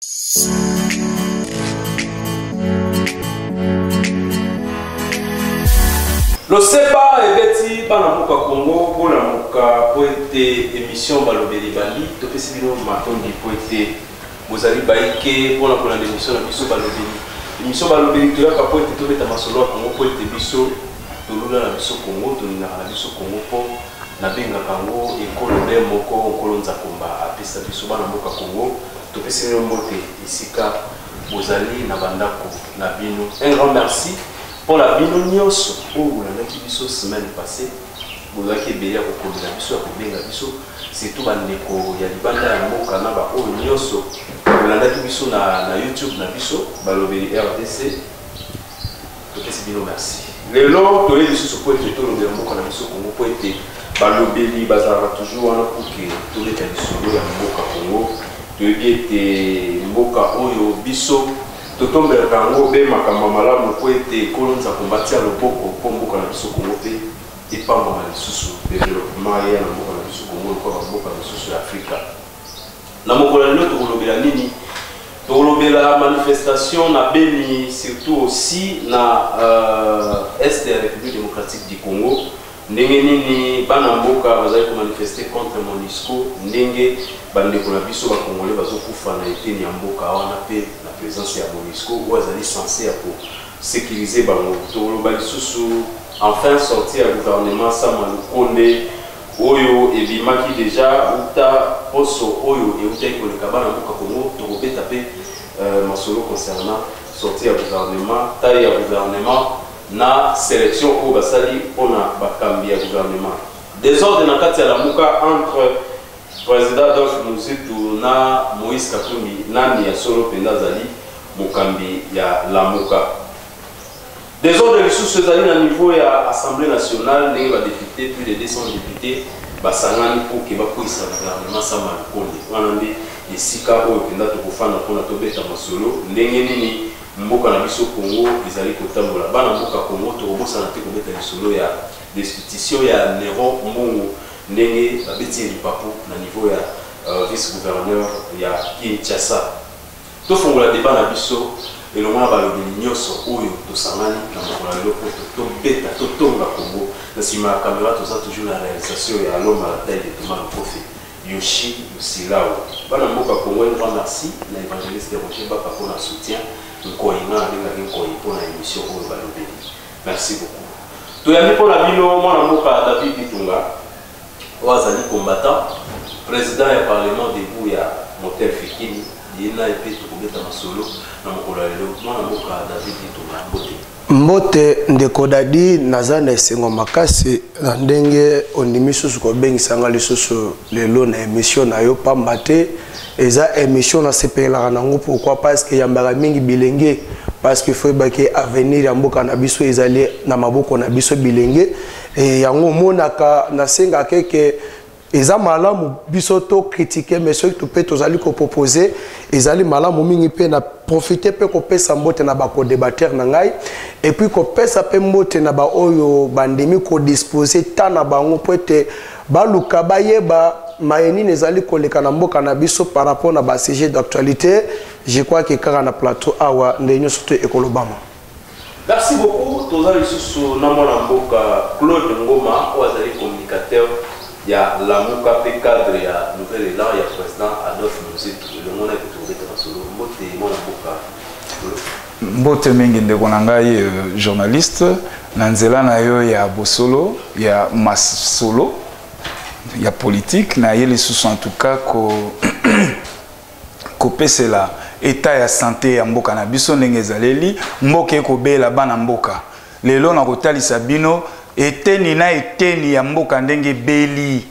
Le CEPA et Betty Banamuka Congo, Banamuka poète émission Balobeli Bali, Topesibino Matondi poète Bozali Baïke, pour la émission de Bisso Balobeli. L'émission Balobeli, tu as poète tout le Masolo Congo, poète Bisso, Tolula la Bisso Congo, Tolina la Bisso Congo, pour Nabenga Congo, et Kolonde Moko, Kolonza Komba, Apesta Bisso Banamuka Congo, Topesibino Mote, Isika, Bozali, Nabandako, Nabino. Un grand merci. Pour la binonios, pour la semaine passée, vous avez béni à vous c'est tout le monde qui a dit que na YouTube, na biso, balobeli RDC, merci. Les lots, tous les sous pour être tout le monde na biso Congo pour être balobeli bazara toujours pour que tous les traditionnels ya mboka Congo, de bien mboka oyo biso. Totombe rango be makamba malamu ko ete kolonza kombatia loboko po mboka na biso Congo pe epamba na lisusu développement ya na mboka na biso Congo ko ba mboka na lisusu ya Afrika. Na mokolo lelo tokolobela nini? Tokolobela manifestation na Beni, surtout aussi na est de la République démocratique du Congo. Ndenge nini bana mboka bazali ko manifester contre MONUSCO, ndenge bandeko na biso ba Congolais bazokufa na eteni ya mboka wana pe la présence ya MONUSCO ou azali censé pour sécuriser bango. Toloba lisusu enfin sortir le gouvernement Sama Lukonde oyo ebimaki déjà uta poso oyo euta ikoleka bana mboka Congo tokobeta pe masolo concernant sortir le gouvernement taille ya gouvernement na sélection au basali on a bakambi ya gouvernement désordre na kati ya la muka entre président Adolphe Muzitu na Moïse Katumbi nani ya solo penda zali mukambi ya la muka désordre lisusu zali na niveau ya assemblée nationale ndenge ba député plus de 200 députés basangani pour que bakwisa gouvernement Sama Lukonde wana ndi esika oyo penda tokofana pona tobeta masolo ndenge nini mboka na biso Congo ezali kotambola bana mboka Congo tokobosana te kobeta lisolo ya destitution ya Nero Mbongo ndenge babeti lipapo na niveau ya vice gouverneur ya Kinshasa tofungola débat na biso elongo na balobeli nyonso oyo tosangani na mokolo lelo po tobeta totonga Congo na nsima ya caméra toza toujours na réalisation ya l'homme à la taille de Thomas Kofi Yoshi Yusilao bana mboka Congo un grand merci na évangéliste Roger Baka pour le soutien. Merci beaucoup. Tu as mis pour la bino, moi, David Bitunga, Ouazali combattant, président du Parlement de Bouya, Motel Fikini, Dina et Pétou Koubeta Masolo, moi, David Bitunga, Mbote ndekodadi nazana esengo makasi na ndenge ondimisu ko bengi sanga lisusu lelo na émission na yo pamba te eza émission na sepela nango pourquoi parce que yambara mingi bilenge parce que faut baki avenir ya mboka na biso ezali na maboko na biso bilenge et yango monaka na senga keke eza malamu biso to critiquer mais ceux qui peut tozali ko proposer ezali malamu mingi pe na profiter pe ko pesa mbote na ba ko débatteur na ngai et puis ko pesa pe mbote na ba oyo bandemi ko disposer tana bango poete baluka bayeba maeni nezali koleka na mboka na biso par rapport na ba sujet d'actualité je crois que kaka na plateau awa ndenyo surtout ekolobama. Merci beaucoup tozali susu na mona mboka Claude Ngoma oazali communicateur ya la muka pe cadre ya nouvel élan ya président Adolphe Muzitu le monde que tu veux solo mbote mona mboka mbote mingi ndeko na ngai journaliste na nzela na yo ya bosolo ya masolo ya politique na yeli sous en tout cas ko pesela état ya santé ya mboka na biso ndenge ezaleli mboka ko bela bana mboka lelo na kotalisa bino eteni na eteni ya mboka ndenge beli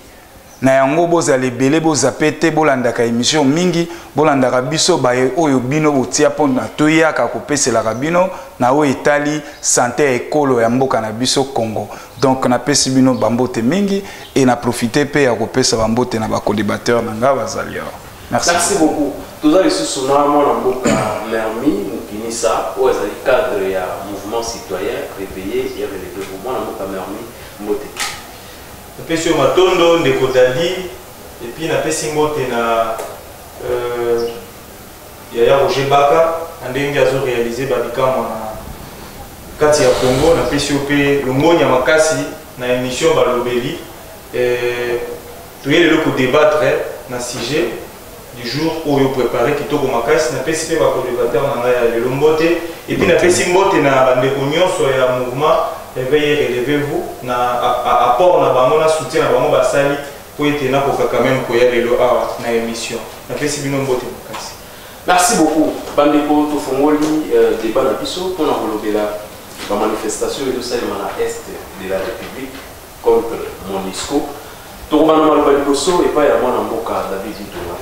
na yango bozali belé bozapete bolandaka émission mingi bolandaka biso baye oyo bino botia pona toyaka kopesela bino na o etali santé ekolo ya mboka na biso Congo donc na pesi bino bambote mingi et na profiter pe ya kopesa bambote na ba co-débatteur na nga bazali. Merci beaucoup. Tozali susu na mona mboka Mermi Mukinisa o ezali cadre ya mouvement citoyen réveillé et relevé pour mona mboka Mermi mbote. Pesio matondo ndeko dali et puis na pesi mbote na Yaya Roger Baka ndenge azo réaliser babikamo na kati ya Congo na PCOP longonya makasi na émission balobeli toyele le ko débattre na sujet du jour où yo préparer kitoko makasi na PCP ba co-débatteur na ngaya le lombote et puis na PCP mbote na bande ko nyonso ya mouvement éveillez relevez-vous na apport na bango na soutien na bango basali pour être na ko quand même ko ya lelo na émission na PCP mbote makasi. Merci beaucoup. Bandeko Tofongoli débat na biso pour la manifestation et tout ça à l'est de la République contre MONUSCO. Tourmana maloba liboso et pas ya mwana mboka David Itola.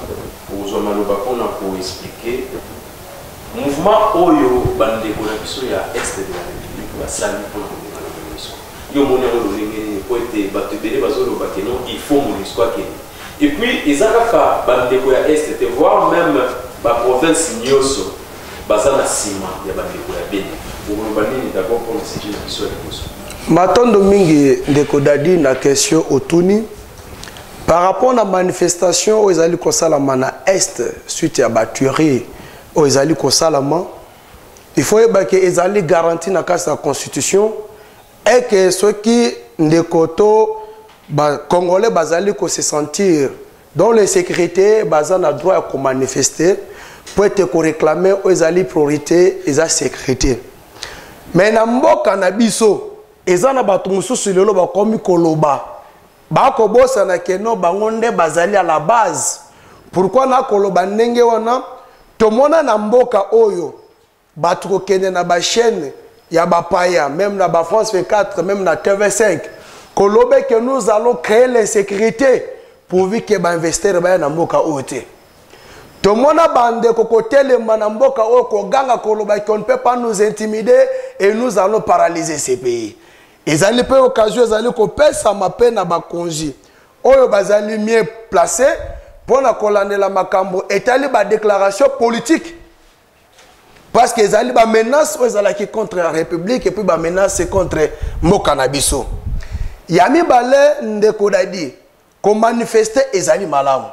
Pour maloba pour expliquer mouvement oyo bandeko na biso ya est de la République va sali pour MONUSCO. Yo mona ngolenge pour être batebele bazolo bakeno il faut MONUSCO akeni. Et puis ezaka bandeko ya est te voir même la province Nyoso, basana sima ya bandeko ya Beni. Pour nous d'abord pour ce qui est sur les Matondo mingi ndeko dadi na question otuni par rapport à la manifestation aux ali kosalama na est suite à batuerie aux ali kosalama il faut que ezali garanti na case la constitution et que ceux qui ndekoto ba congolais bazali ko se sentir dans les sécurités bazana droit à manifester pour être réclamer aux ali priorité et la sécurité. Mais na mboka na biso ezana bato mususu lelo ba komi koloba ba ko bosa na keno bangonde bazali à la base pourquoi na koloba ndenge wana tomona na mboka oyo bato ko kene na ba chaîne ya ba paya même na ba France 24 même na TV5 kolobe que nous allons créer l'insécurité pourvu que ba investir ba na mboka oyo. Tomona bande kokotele manamboka o koganga koloba qu'on ne peut pas nous intimider et nous allons paralyser ces pays. Ezali pe occasion ezali ko pesa mape na bakonji. Oyo bazali mieux placé pour na kolandela makambo etali ba déclaration politique. Parce que ezali ba menace ezala ki contre la République et puis ba menace contre mboka na biso. Yami bale ndeko dadi ko manifester ezali malamu.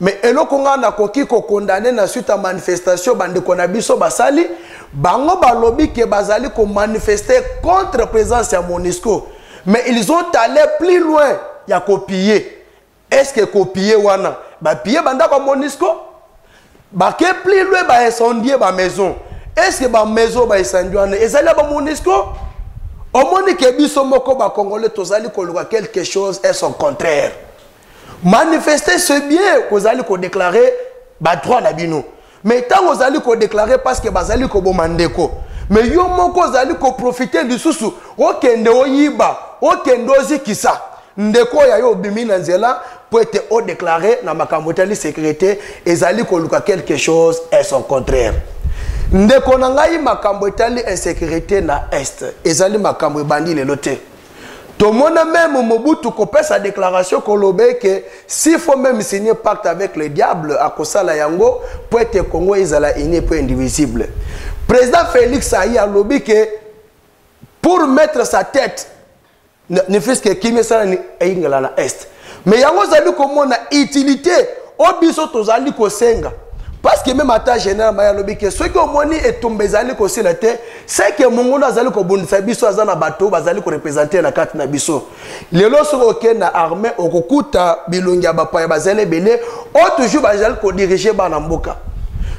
Mais eloko nga na koki ko condamner na suite à manifestation bande ko na biso basali bango balobi ke bazali ko manifester contre présence ya MONUSCO mais ils ont allé plus loin ya copier. Est-ce que copier wana ba piller banda ko MONUSCO ba ke plus loin ba incendier ba maison. Est-ce que ba maison ba incendier wana ezali ba MONUSCO au monde ke biso moko ba congolais tozali ko luka quelque chose est son contraire. Manifester ce bien que vous allez déclarer droit na bino. Mais tant que vous allez déclarer parce que vous allez bomandeko. Mais yo moko vous allez profiter du sous okende oyiba, okende ozikisa. Ndeko ya yo bimi na nzela pour être déclaré na makambo tali sécurité ezali ko luka quelque chose est son contraire. Ndeko na ngai makambo tali insécurité na est ezali makambo bandi le loté. Tout le monde même Mobutu kopé sa déclaration kolobé que s'il faut même signer pacte avec le diable à Kosala Yango pour être Congo izala uni pour indivisible. Président Félix Aïe a lobby que pour mettre sa tête ne fait que qui met ça ni ingala na est. Mais yango zali comme na utilité au biso tozali ko senga. Parce que même à ta général maya lobby que ceux qui ont moni et tombé zali ko silate c'est que mongo na zali ko bundisa biso azana bato bazali ko représenter na carte na biso lelo soko ke na armée okokuta bilongia bapaya bazali belé o toujours bazali ko diriger bana mboka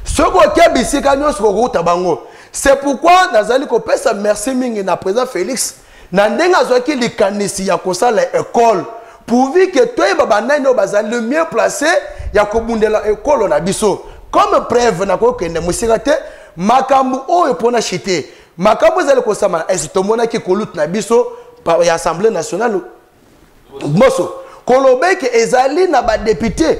soko ke bisika nyonso ko kuta bango. C'est pourquoi nazali ko pesa merci mingi na président Félix na ndenga zoki likanisi ya kosala école pourvu que toi baba nano bazali le mieux placé ya ko bundela école na biso. Comme preuve na ko kende musikate makambu oyo pona chité makambu zali ko sama esitomona ki kolut na biso pa ya assemblée nationale moso kolobeke ezali na ba député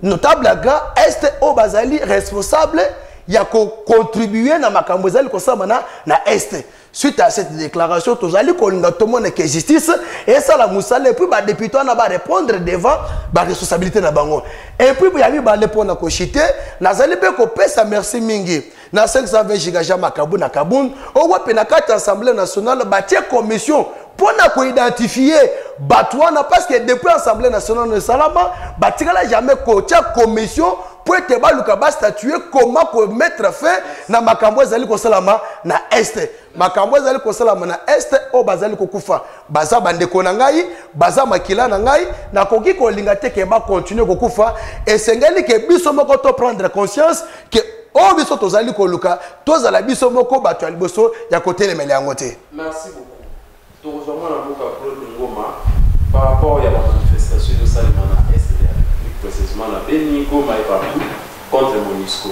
notable ga est o bazali responsable ya ko contribuer na makambu zali ko sama na est. Suite à cette déclaration, tous allez kolinga tout le monde que justice et ça la moussale et puis bah député on va répondre devant bah responsabilité na bango et puis il y a eu bah répondre à kochité nazali pe ko pesa merci mingi na 520 gigaja makabu na kabun au wapi na carte assemblée nationale bah tie commission pour na ko identifier batouana parce que depuis l'Assemblée nationale de Salama bah tigala jamais ko tia commission pour ete baluka ba statuer comment ko mettre fin na makambo ezali ko salama na est makambo ezali ko salama na est o bazali ko kufa baza bandeko na ngai baza makila na ngai na koki ko linga te ke ba continuer ko kufa esengeli ke biso moko to prendre conscience que o biso tozali ko luka tozala biso moko bato ya liboso ya kotelemela yango te. Merci beaucoup. Tout rejoindre la boucle à Claude Ngoma par rapport à la manifestation de Salimana Est de la République, précisément la Béni, Goma et partout contre Monisco.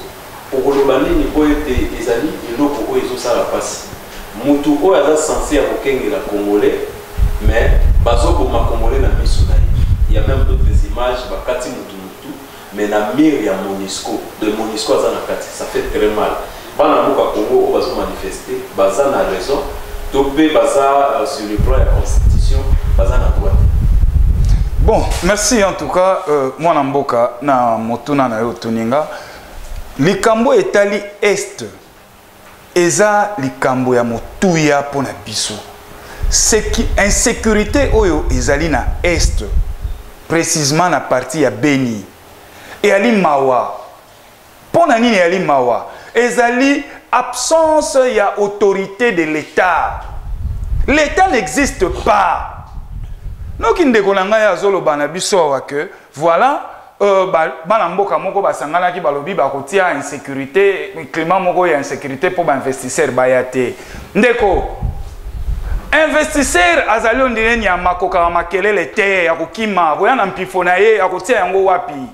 Pour le Bani, il faut être des amis et l'eau pour eux, ils ont ça la passe. Moutou, eux, ils sont censés avoir la Congolais, mais Bazo Goma Congolais n'a mis sous il y a même d'autres images, Bakati Moutou, mais la mire, il y a Monisco. De Monisco, ça fait très mal. Pendant que Congo, on va se manifester, Baza n'a raison. Topé Baza sur le plan de la Constitution, Baza n'a droit. Bon, merci en tout cas. Moi, Namboka, na Motuna na Yotuninga. Likambo etali est. Eza likambo ya motuya pour na biso. Insécurité oyo ezali na est. Précisément na partie ya Beni. Et ali mawa. Pona nini ali mawa. Ezali absence il y a autorité de l'État. L'État n'existe pas. Donc il que voilà banamboka moko basangana ki balobi bakotia insécurité climat moko ya insécurité pour investisseur bayate. Ndeko investisseur azali ondire nya makoka makelele te ya kokima koya na mpifona ye akotia yango wapi.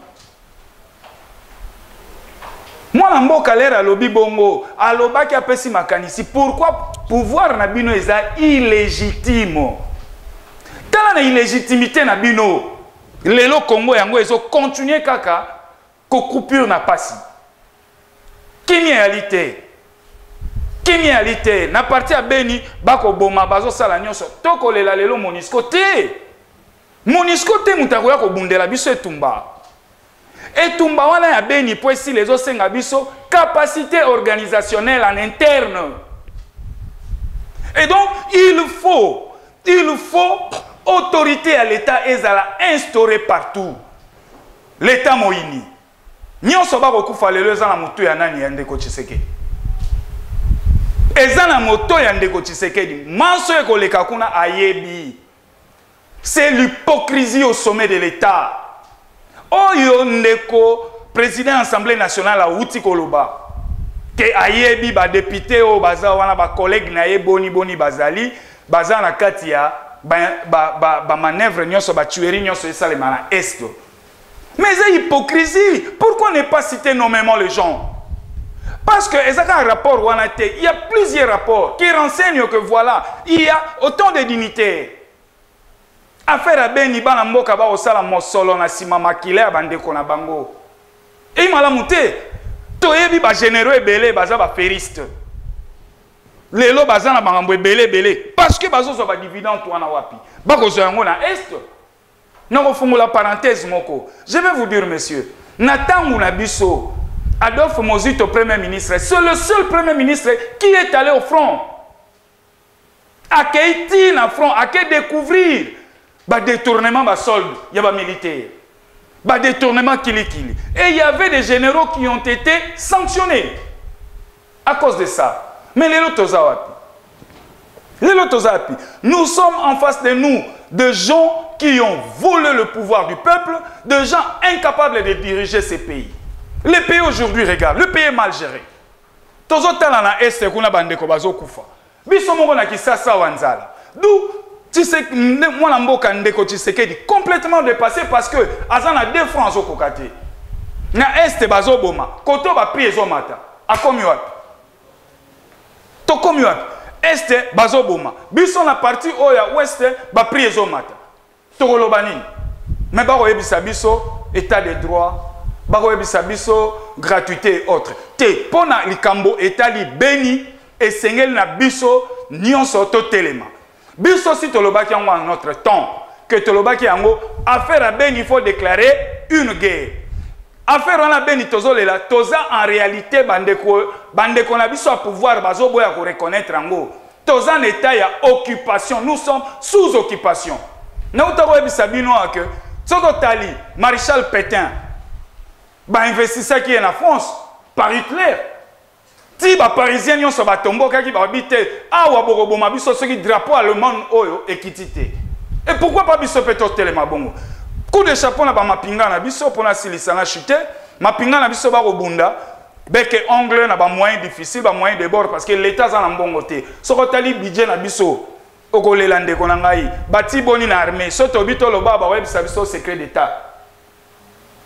Moi, je suis à l'obi bongo, à l'obaki apesi makanisi. Pourquoi pouvoir na bino est illégitime? Tala na illégitimité na bino. Lelo Congo yango ezo continuer kaka ko coupure na pasi. Kimialité na parti à Beni bako boma bazo sala nyonso. Toko lela lelo Monisco te. Monisco te mutako ya ko bundela biso etumba. Et Tumbawana ya Beni pour si les autres biso capacité organisationnelle en interne. Et donc il faut autorité à l'État ezala instaurée partout. L'État moini. Nyon soba kokufa lelo za na moto ya nani ya Ndeko Tshisekedi. Eza na moto ya Ndeko Tshisekedi. Manso ekoleka kuna ayebi. C'est l'hypocrisie au sommet de l'État. Oyo ndeko président de l'Assemblée nationale a outi koloba ke ayebi ba député o baza wana ba collègue na ye boni bazali baza na kati ya ba manœuvre nyonso ba tuerie nyonso esalema na est. Mais c'est hypocrisie. Pourquoi ne pas citer nommément les gens? Parce que un rapport wana te, il y a plusieurs rapports qui renseignent que voilà, il y a autant de dignitaires. Affaire à Beni bana mboka ba osala mosolo na sima makile ya bandeko na bango. Et malamu te to yebi ba généraux ebele baza ba feriste. Lelo baza na bangambo ebele parce que bazo so ba dividende wana wapi. Bako zo yango na est. Nako fungula parenthèse moko. Je vais vous dire monsieur, natangu na biso Adolphe Mozito premier ministre, c'est le seul premier ministre qui est allé au front. A Keiti na front, a que découvrir bah détournement bah solde, il y a bah militaire. Bah détournement kili. Et il y avait des généraux qui ont été sanctionnés à cause de ça. Mais les Lotozapi, nous sommes en face de nous de gens qui ont volé le pouvoir du peuple, de gens incapables de diriger ces pays. Le pays aujourd'hui, regarde, le pays est mal géré. Tozotala est kuna bandeko bazo kufa. Biso mongo na kisasa wanzala. D'où moi na mboka ndeko Tshisekedi complètement dépassé parce que azana deux francs au kokate. Na est bazo boma, koto ba pri ezomata. Akomi wapi? To komi wapi? Est bazo boma. Biso na partie oya ouest ba pri ezomata. To kolobani. Mais ba oyebisa biso état de droit. Bako ebisa biso gratuité et autres. Te pona likambo etali Beni et sengel na biso nyonso to telema. Biso si tolobaki yango en notre temps que tolobaki yango affaire à Beni il faut déclarer une guerre. Affaire wana Beni tozolela toza en réalité bandeko na biso à pouvoir bazo boya ko reconnaître yango. Toza en état ya occupation, nous sommes sous occupation. Na utako ebisa bino que soko tali Maréchal Pétain investisseur qui est en France par Hitler. Si les Parisiens n'y ont pas tombé, qui va habiter à Ouaborobo, biso ce qui drapeau allemand oyo équité. Et pourquoi pas biso peut-être tellement bon? Coup de chapeau na ba mapinga na biso pour na silisanga chuter, mapinga na biso ba robunda, bec anglais na ba moyen difficile, ba moyen de bord parce que l'état za na mbongo te. Soko tali budget na biso okolela ndeko na ngai, bati boni na armée, soto bito lo baba web biso secret d'état.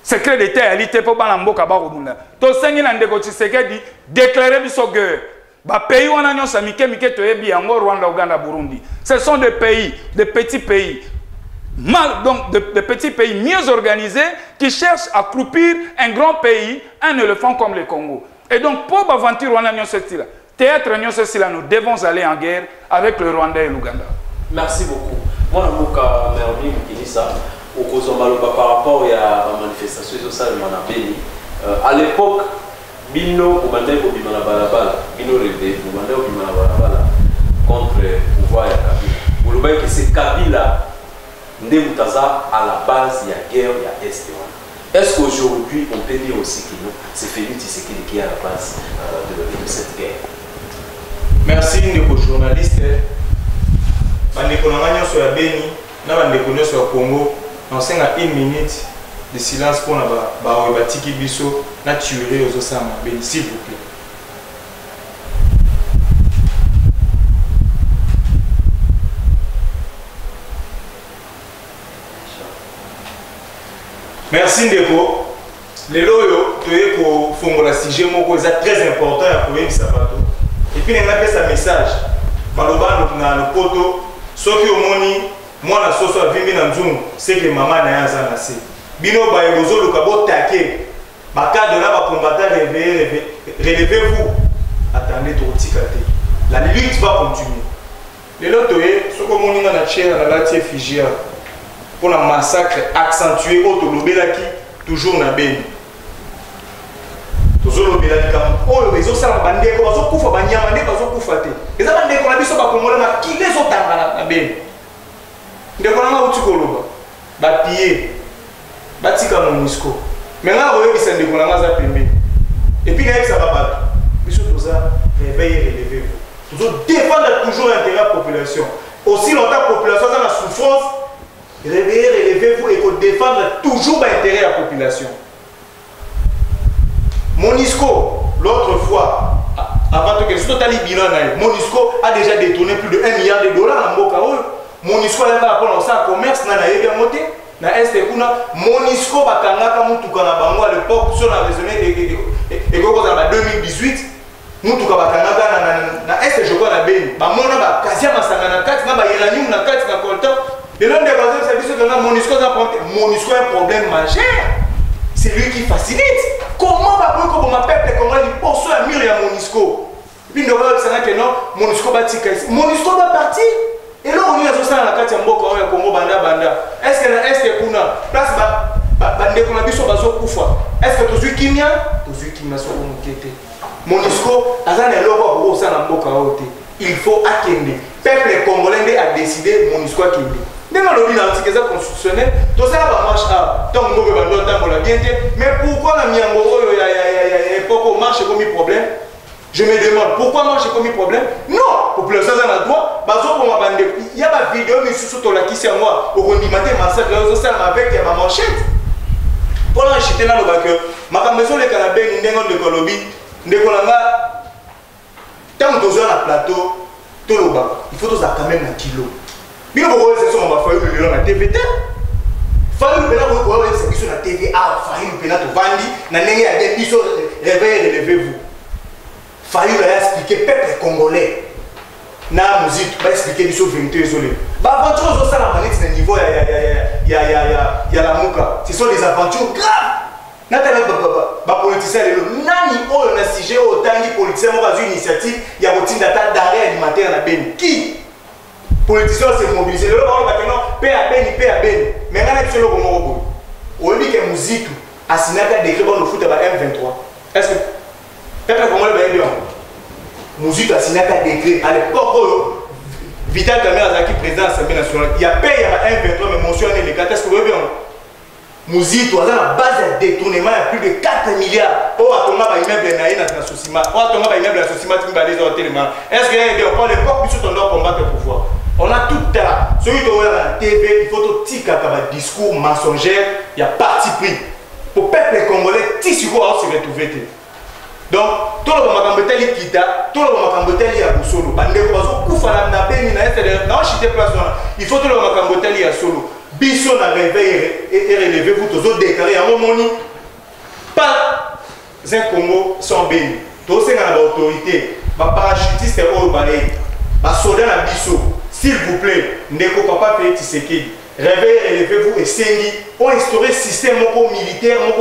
Secret d'État à l'ité pour Balamboka Barobunda. To sengi na ndeko Tshisekedi déclarer biso guerre. Ba pays wana nyonso mike to yebi yango Rwanda, Ouganda, Burundi. Ce sont des pays, des petits pays. Donc de petits pays mieux organisés qui cherchent à croupir un grand pays, un éléphant comme le Congo. Et donc pour aventure wana nyonso style, théâtre nyonso style, nous devons aller en guerre avec le Rwanda et l'Ouganda. Merci beaucoup. Moi Namuka Merbi Kinisa. Au par rapport à la manifestation de Beni, à l'époque, Bino Oubandé Bobimana Balabala, Bino Rébé, Oubandé Bobimana Balabala contre le pouvoir de Kabila. Vous voyez que c'est Kabila, Ndemutaza à la base, il y a guerre, il y a Est. Est-ce qu'aujourd'hui, on peut dire aussi que c'est Félix Tshisekedi qui est à la base de cette guerre? Merci, nos journalistes. Bandeko Nanganyo sur la Beni, Nabandeko sur le Congo. On a 1 minute de silence pour nous batiki biso naturel aux osama s'il vous plaît. Merci Ndeko. Les loyo tu pour fongo la sujet moko c'est très important pour une sabato. Et puis on a fait un message. Baloba na le poto soki omoni moi la sauce à vimbi na nzungu c'est que maman na yaza na se bino ba ebozo luka bo taquer ba cadre là ba combattant relevez-vous attendez tout tikate la lutte va continuer les loto ce que mon na chair na la tie figia pour la massacre accentué auto lobelaki toujours na Beni toujours lobelaki comme oh les autres bande ko bazo kufa banyama nde bazo kufa te les bande ko na biso ba kongola na kile zo tanga na Beni. Ndeko nanga utikoloba ba pied batika MONUSCO mais nga oyebisa ndeko nanga za pembe et puis naïf ça va battre biso toza relevez-vous toujours défendre toujours l'intérêt de la population aussi longtemps la population a la souffrance relevez-vous et qu'on défendre toujours l'intérêt de la population. MONUSCO l'autre fois avant que ce total bilan MONUSCO a déjà détourné plus de 1 milliard de dollars en Mboka. MONUSCO a appelé ça commerce na yeba moté na est kuna MONUSCO bakangaka mutuka na bango à l'époque sur la raisonné et koko za 2018 mutuka bakangaka na est je crois na Beni ba mona ba kasia masanga na kati na ba uranium na kati na coltan et l'un des bases services que MONUSCO a un problème majeur, c'est lui qui facilite. Comment va pour que mon peuple comment il pense à mur à MONUSCO puis nous va observer que non MONUSCO va tirer MONUSCO va partir. Et là, on est à la carte de Mboka, Congo, Banda. Est-ce que kuna place bande qu'on a vu sur bazo kufa? Est-ce que tu es kimia? Tu es kimia sur mon quête. MONUSCO, azan est là pour ça na Mboka ote. Il faut attendre. Peuple congolais a décidé MONUSCO attendre. Même dans le bilan constitutionnel, tout ça va marcher à tant que nous avons temps pour la bien. Mais pourquoi la miango ya époque marche comme un problème? Je me demande pourquoi moi j'ai commis problème? Non, population dans la droit, il y a ma vidéo mais sous la qui moi au condimenter massacre avec ma manchette. Pour l'acheter dans le bac, ma maison les canabés n'engon de Colombie, de Colanga. Tant que dans le plateau, tout le bac, il faut quand même un kilo. Mais on va voir on va faire le la TVT. Fallu le on va voir c'est sur la TVA, fallu le pénal de Vandi, na nengi a des biso relevez-vous. Fallu leur expliquer peuple congolais. Na musique, va expliquer les choses vérité désolé. Bah aventure ça la manette de niveau y a la muka. Ce sont des aventures graves. Natala ba politicien lelo nani o na sujet au tangi politicien mo ba initiative ya botinda ta d'arrêt alimentaire na Beni. Qui politicien s'est mobilisé le ba que non paix à Beni. Mais ngana kisolo ko moko. O yebi ke musique asinaka décret bon le foot ba M23. Est-ce que peuple congolais va bien. Musique a signé un décret à l'époque Vital Kamerhe a qui président de l'Assemblée nationale. Il y a payé à 1,23 mais mentionné les cas. Est-ce que vous voyez bien? Muzito a la base de détournement à plus de 4 milliards. Oh, à ton immeuble na Sosima. Oh, à ton immeuble na Sosima, tu vas les tellement. Est-ce que l'époque, puis on doit combattre le pouvoir? On a tout là. Celui qui est la TV, il faut tout tirer un discours mensongère, il y a parti pris. Pour le peuple congolais, tu sais quoi se retrouver. Donc, tout le monde a été quitté, tout le monde a été à solo. Il faut tout le monde a été à solo. Bisson a réveillé et relevé vous tous déclaré à un moment pas un Congo sans béni. Tous ces autorités, ma parachutiste est au balai, ma soldat à Bissot, s'il vous plaît, Ndeko Papa Félix Tshisekedi, réveillez, relevez-vous et Sengi, pour instaurer un système militaire, un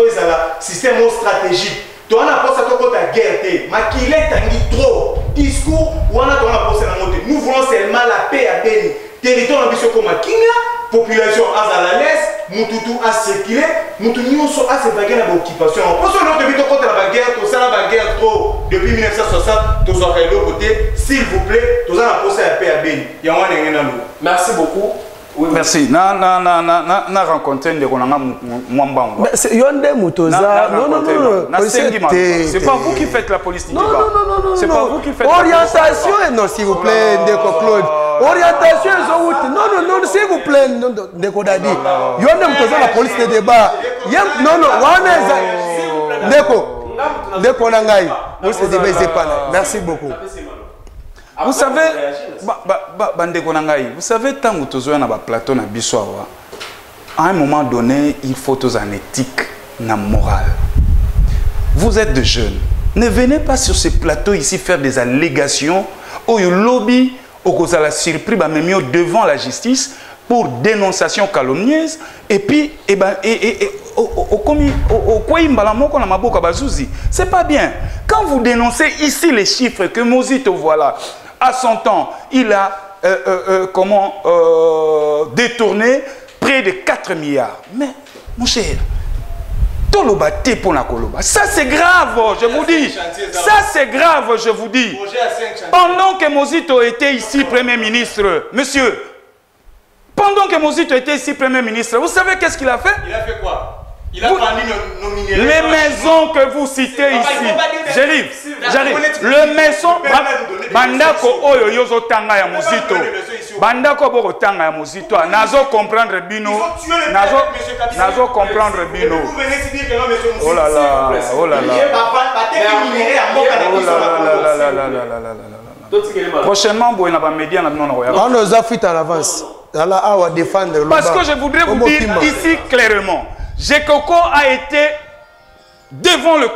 système stratégique. Tu as pensé à la guerre, mais qu'il est trop discours, on a pensé à la montée. Nous voulons seulement la paix à Béni. Territoire ambitieux comme Kenya, population à l'aise, Mututu a circulé, Mututu a se bagarre dans l'occupation. Pour ce depuis contre la guerre, tout ça la guerre trop depuis 1960, tous ont réglé côté. S'il vous plaît, tous ont pensé à la paix à Béni. Il y a un Merci beaucoup. Oui, merci. Na rencontré des Ronanga Mwambango. C'est Yonde Mutoza. Non. C'est pas vous qui faites la police du débat. Non. C'est pas vous qui faites orientation, non, s'il vous plaît, Ndeko Claude. Orientation, non, s'il vous plaît, Ndeko Dadi. Yonde Mutoza, la police du débat. Non, Ndeko Nangai. Vous se débaissez pas. Merci beaucoup. Vous savez, vous savez, tant que vous avez un plateau na Bissoawa, à un moment donné, il faut tous en éthique, na morale. Vous êtes de jeunes. Ne venez pas sur ce plateau ici faire des allégations au lobby, au cause de la surprise, même devant la justice pour dénonciation calomnieuse et puis c'est pas bien. Quand vous dénoncez ici les chiffres que Mozito voilà. À son temps, il a détourné près de 4 milliards. Mais, mon cher, ça c'est grave, je vous dis. Ça c'est grave, je vous dis. Pendant que Mozito était ici, Premier ministre, monsieur, pendant que Mozito était ici, Premier ministre, vous savez qu'est-ce qu'il a fait? Il a fait quoi? Il a vendu nos minéraux. Les maisons que vous citez ici, j'arrive. Le maison, Bandako Oyo Yozo Tanga ya Mozito. Bandako Boro Tanga ya Mozito. Nazo comprendre Bino. Nazo comprendre Bino. Oh là là, oh là là. Prochainement, vous avez un média. On nous a fait à l'avance. Parce que je voudrais vous dire ici clairement. Jekoko a été devant le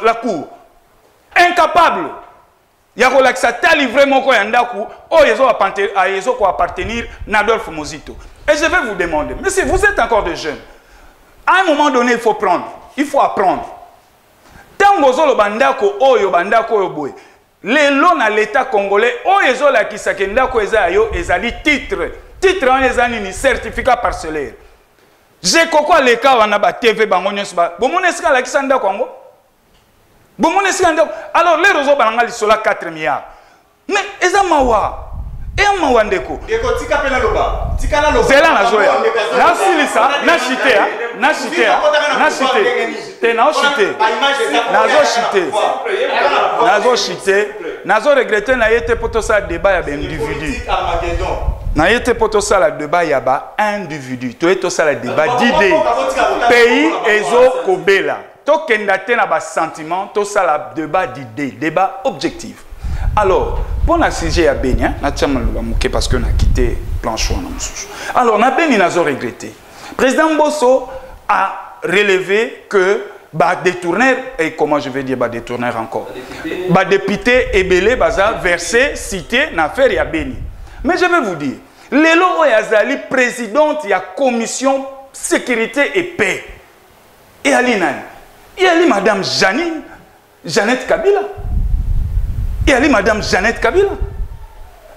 la cour, incapable. Il y a tali vraiment quoi yandaku, oh yezo ko appartenir Nadolphe Mozito. Et je vais vous demander, mais si vous êtes encore de jeunes, à un moment donné il faut prendre, il faut apprendre. Tango zo lo bandako oyo bandako oyo boy. Les lois à l'État congolais, oh yezo la kisakenda ko ezayo ezali titre en ezani ni certificat parcellaire. J'ai quoi les cas on a ba TV bangonyo ba bomoneska la kisanda kwango bomoneska alors les réseaux bananga lisola 4 milliards mais eza mawa e mawa ndeko tika pena loba tika na loba zela na zoya na silisa na chité te na chité nazo regretter na yete poto sa débat ya individu na yete poto sa la débat ya ba individu to eto sa la débat d'idée pays ezo kobela to kenda te na ba sentiment to sa la débat d'idée débat objectif. Alors pour la sujet ya Beni na tchama ba muke parce que on a quitté planchon na mususu. Alors na Beni nazo regretter président Bosso a relevé que bah détourneur et comment je vais dire bah détourneur encore bah député Ebele baza versé cité na affaire ya Beni. Mais je vais vous dire Lelo Oyazali présidente ya commission sécurité et paix et Alinan et ali madame Jeannette Kabila et ali madame Jeannette Kabila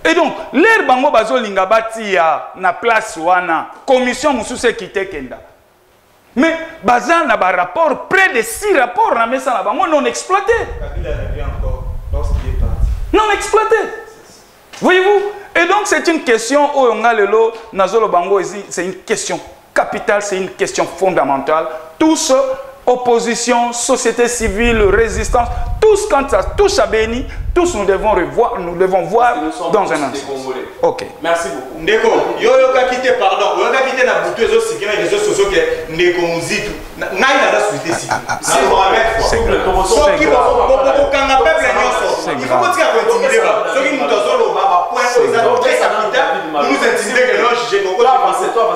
et donc l'air bango bazo linga bati ya na place wana commission mususu kité kenda. Mais bazan na ba rapport près de 6 rapports na mesa na bango non exploité. Kabila revient encore lorsqu'il est parti. Non exploité. Voyez-vous? Et donc c'est une question au Ngalelo Nazolo Bango ici, c'est une question. capitale, c'est une question fondamentale. Tous, opposition, société civile, résistance, tous, quand ça touche à Béni, tous nous devons voir dans un instant. Ok. Merci beaucoup. Ndeko, yo quitté, pardon, yo quitté na bouteille zo sikina réseaux sociaux que Ndeko Muzitu. Ngai na société civile. C'est Mohamed quoi. C'est grave. So qui va kanga peuple nyonso. Il faut continuer à intimider ba. So qui muto zo lo ba point aux très capital, nous intimider que non juger Congo.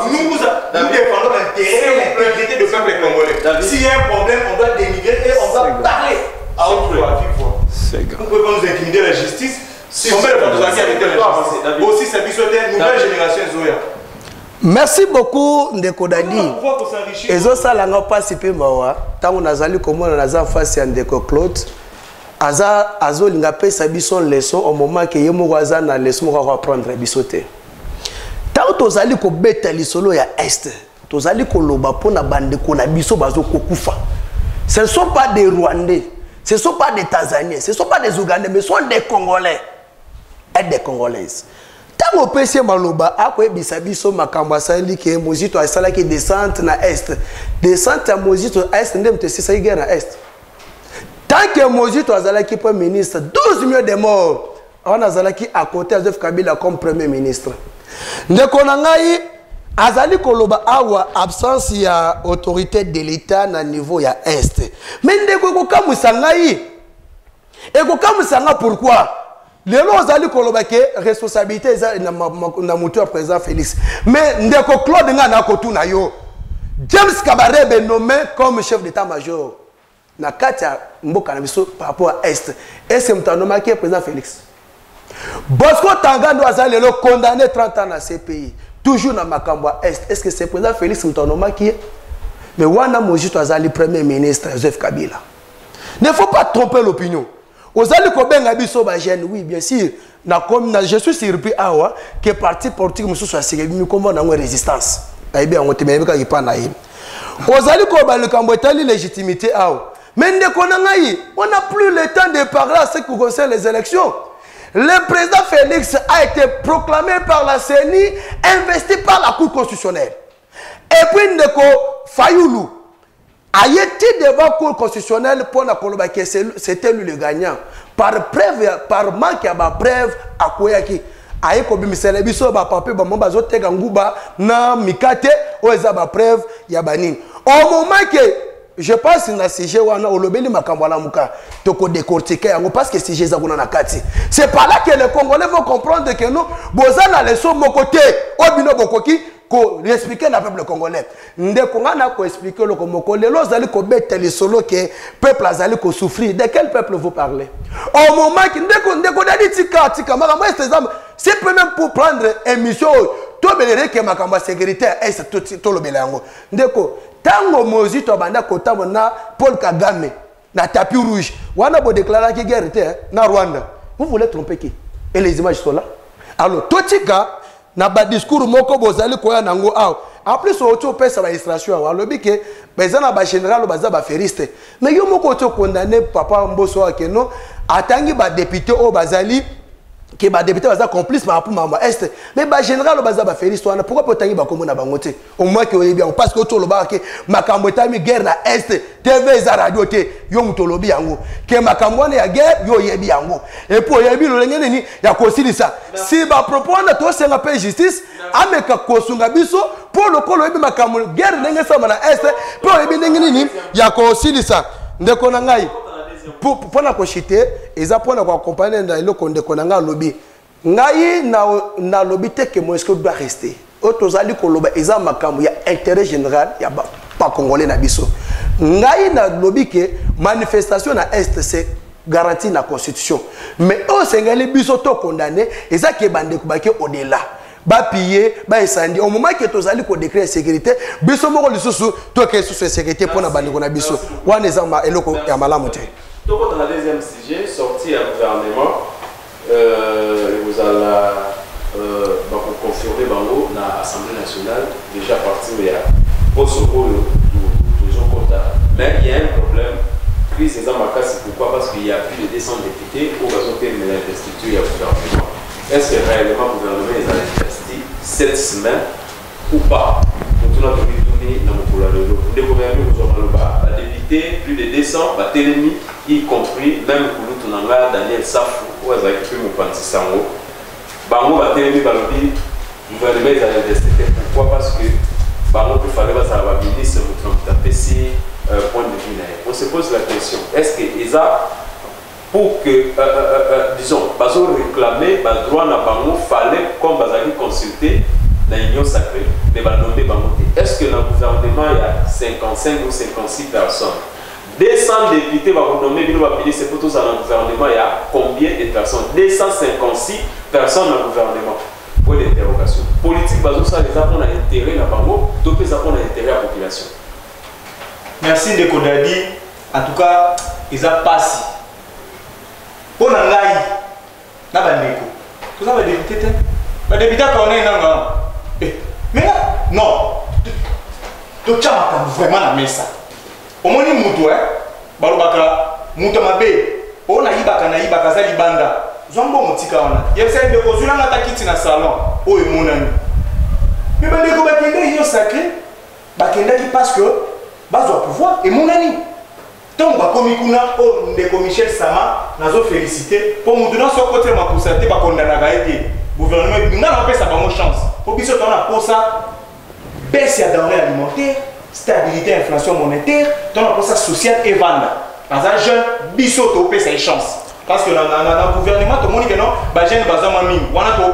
Nous défendons l'intérêt et l'intégrité du peuple congolais. S'il y a un problème, on doit dénigrer et on doit parler à haute voix. Vous pouvez pas nous intimider la justice. Si on met le photographe avec la justice. Aussi, c'est une nouvelle génération Zoya. Merci beaucoup Ndeko Dadi. Ezo sala nga pasi pe mawa. Tango nazali komona naza face ya Ndeko Claude. Azo linga pesa biso leçon au moment que yemo waza na leçon ko apprendre bisote. Tango tozali ko beta lisolo ya est. Tozali ko loba pona bandeko na biso bazo kokufa. Ce ne sont pas des Rwandais, ce ne sont pas des Tanzaniens, ce ne sont pas des Ougandais, mais ce sont des Congolais et des Congolaises. Tant que PC Maloba a quoi bisabiso makamba sali ke Mozito a sala ki descente na est. Descente à Mozito est ndem te sisa guerre na est. Tant que Mozito a sala ki premier ministre, 12 millions de morts. On a sala ki à côté de Joseph Kabila comme premier ministre. Ndeko na ngai azali koloba awa absence ya autorité de l'État na niveau ya est. Mais ndeko ko kamusa ngai. Et ko kamusa nga pourquoi? Lelo azali koloba ke responsabilité na mutu président Félix. Mais ndeko Claude nga na kotuna yo. James Kabarebe nommé comme chef d'état-major na katia mboka na biso par rapport à est. Est-ce que mtanoma ke président Félix? Bosco Tangando azali lelo condamné 30 ans na CPI. Toujours dans Makambwa Est. Est-ce que c'est le président Félix Mtonoma qui est? Mais Wana Mozito Azali, premier ministre Joseph Kabila. Ne faut pas tromper l'opinion. Ozali Kobenga Biso Bajen, oui, bien sûr. Je suis surpris que le parti politique soit sécurisé comme une résistance. Eh bien, on te met pas naïm. Ozali Kobenga Kambotali légitimité. Mais on n'a plus le temps de parler à ce qui concerne les élections. Le président Félix a été proclamé par la CENI, investi par la Cour constitutionnelle. Et puis, Ndeko Fayoulou a été devant la Cour constitutionnelle pour la Colombie, c'était lui le gagnant. Par preuve, par manque de preuve, à Koyaki. Aye ko bimisele biso ba papier ba mamba zo tega nguba na mikate o eza ba preuve ya banini. Au moment que je pense que na CG wana olobeli makambo la muka toko décortiquer yango parce que CG za kuna na kati. C'est par là que les Congolais vont comprendre que nous bozana leso mokote obino bokoki ko expliquer na peuple congolais. Ndeko ngana ko expliquer le komoko lelo zali ko bete le solo que peuple azali ko souffrir. De quel peuple vous parlez? Au moment que ndeko dadi tika makambo exemple c'est même pour prendre émission to belere que makambo sécuritaire est to lo belango. Ndeko tango Mozito banda kotamo na Paul Kagame na tapis rouge wana bo déclarer que guerre était na Rwanda. Vous voulez tromper qui? Et les images sont là. Alors totika na ba discours moko bozali koya nango aw. En plus auto pesa ba illustration wa lobi ke bezana ba général baza ba feriste. Mais yo moko to condamné papa Mboso akeno atangi ba député o bazali que ba député baza complice par rapport à est mais ba général baza ba faire histoire pourquoi pas tangi ba komona bangote au moins que bien parce que to loba ke makambo tami guerre na est TV za radio te yo mutolobi yango ke makambo na ya guerre yo yebi yango et pour yebi lo ngene ni ya kosilisa si ba propose to senga pe justice ameka kosunga biso pour le kolo yebi makambo guerre ndenge sama na est pour yebi ndenge ni ya kosilisa ndeko na ngai pour la cochiter ils apprennent à accompagner dans le conde konanga lobby ngai na lobby te que Moïse doit rester otozali ko loba eza makambo ya intérêt général ya pas congolais na biso ngai na lobby que manifestation na est c'est garanti na constitution mais au sengali biso to condamné eza ke bande ko ba ke au-delà ba piller ba esandi au moment que tozali ko décret sécurité biso moko lisusu to ke sous sécurité pour na bande ko na biso wana eza ma eloko ya malamu te. Donc, dans le deuxième sujet, sorti à gouvernement, vous allez confirmer dans l'Assemblée nationale, déjà parti au secours toujours quota. Mais il y a un problème, crise des Amakas, c'est pourquoi? Parce qu'il y a plus de 200 députés au raison de l'investiture du gouvernement. Est-ce que réellement le gouvernement est investi cette semaine ou pas? tuna tokituni na mokolo lelo ndeko bayami kozwa maloba badepute plus de 200 batelemi y compris même kulutu na nga Daniel Safu oyo azalaki mpe mopanzi sango bango batelemi balobi gouvernement ezala destete. Pourquoi? Parce que bango mpe fale bazala baministre moto na moto apesi point de vue na ye. On se pose la question, est-ce que eza pour que disons bazo réclamer badroit na bango fallait comme bazali consulter dans l'union sacrée, mais nommer bango. Est-ce que dans le gouvernement il y a 55 ou 56 personnes? 200 députés vont nommer le ministre pour tous dans le gouvernement, il y a combien de personnes? 256 personnes dans le gouvernement. Point d'interrogation. Politique, ça les a pour intérêt dans bango, donc les a pour intérêt à la population. Merci de Kodadi. En tout cas, ils ont passé. Pour l'angaï, na bandeko. Tout ça va débuter. Va débuter quand on est dans mais non, tu as vraiment la messe. Au moins, mutu balobaka mutu mabe. On a ibaka na ibaka za libanda. Zombo motika wana. Yesa de kozula na takiti na salon. Oyo monani. Mais bandeko bakende yo sacré. Bakende qui parce que bazwa pouvoir et monani. Donc bakomi kuna o ndeko Michel Sama nazo féliciter pour mutu na so côté makusate ba kondana ga été. Gouvernement n'a pas sa bonne chance. Pour que ce soit pour ça, baisse la denrée alimentaire, stabilité, inflation monétaire, dans la process social et vendre. Dans un jeune, bisous, tu as sa chance. Parce que dans le gouvernement, tout le monde dit que non, les jeunes, on a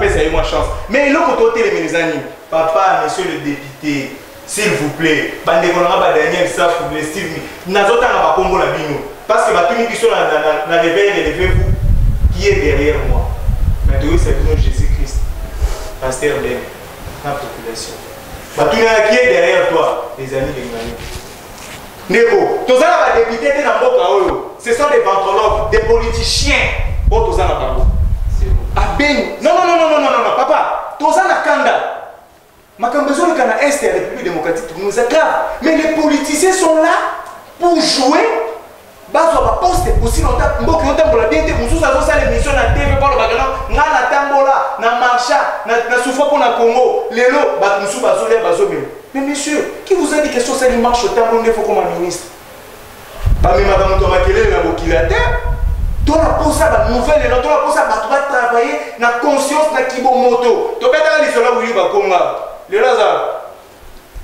sa chance. Mais l'autre côté, les amis, papa, monsieur le député, s'il vous plaît, Daniel Saf, Steve, nous avons un Congo la bino. Parce que tout le monde qui sont dans le réveil, relevez-vous, qui est derrière moi. Maintenant, c'est le nom de Jésus-Christ. Pasteur Ben, la population. Qui est derrière toi, les amis de Ngani. Neko, tous les députés dans le monde, ce sont des ventrologues, des politiciens. Oh, tous les non, papa, tous les Kanda. Ma besoin de Kanda Est et la République démocratique, nous est grave. Mais les politiciens sont là pour jouer. Bazo poste aussi longtemps mboki longtemps pour la bien vous sous ça l'émission na TV par le bagana ngana tambola na marcha na souffre pour na Congo lelo ba musu bazo le bazo même. Mais monsieur, qui vous a dit que ça marche au temps on faut comme ministre? Ba même ba moto makele na bokilate. Toi la pose ça nouvelle et toi la pose ça va travailler na conscience na kibomoto. To beta li sola wili ba konga. Le Lazare.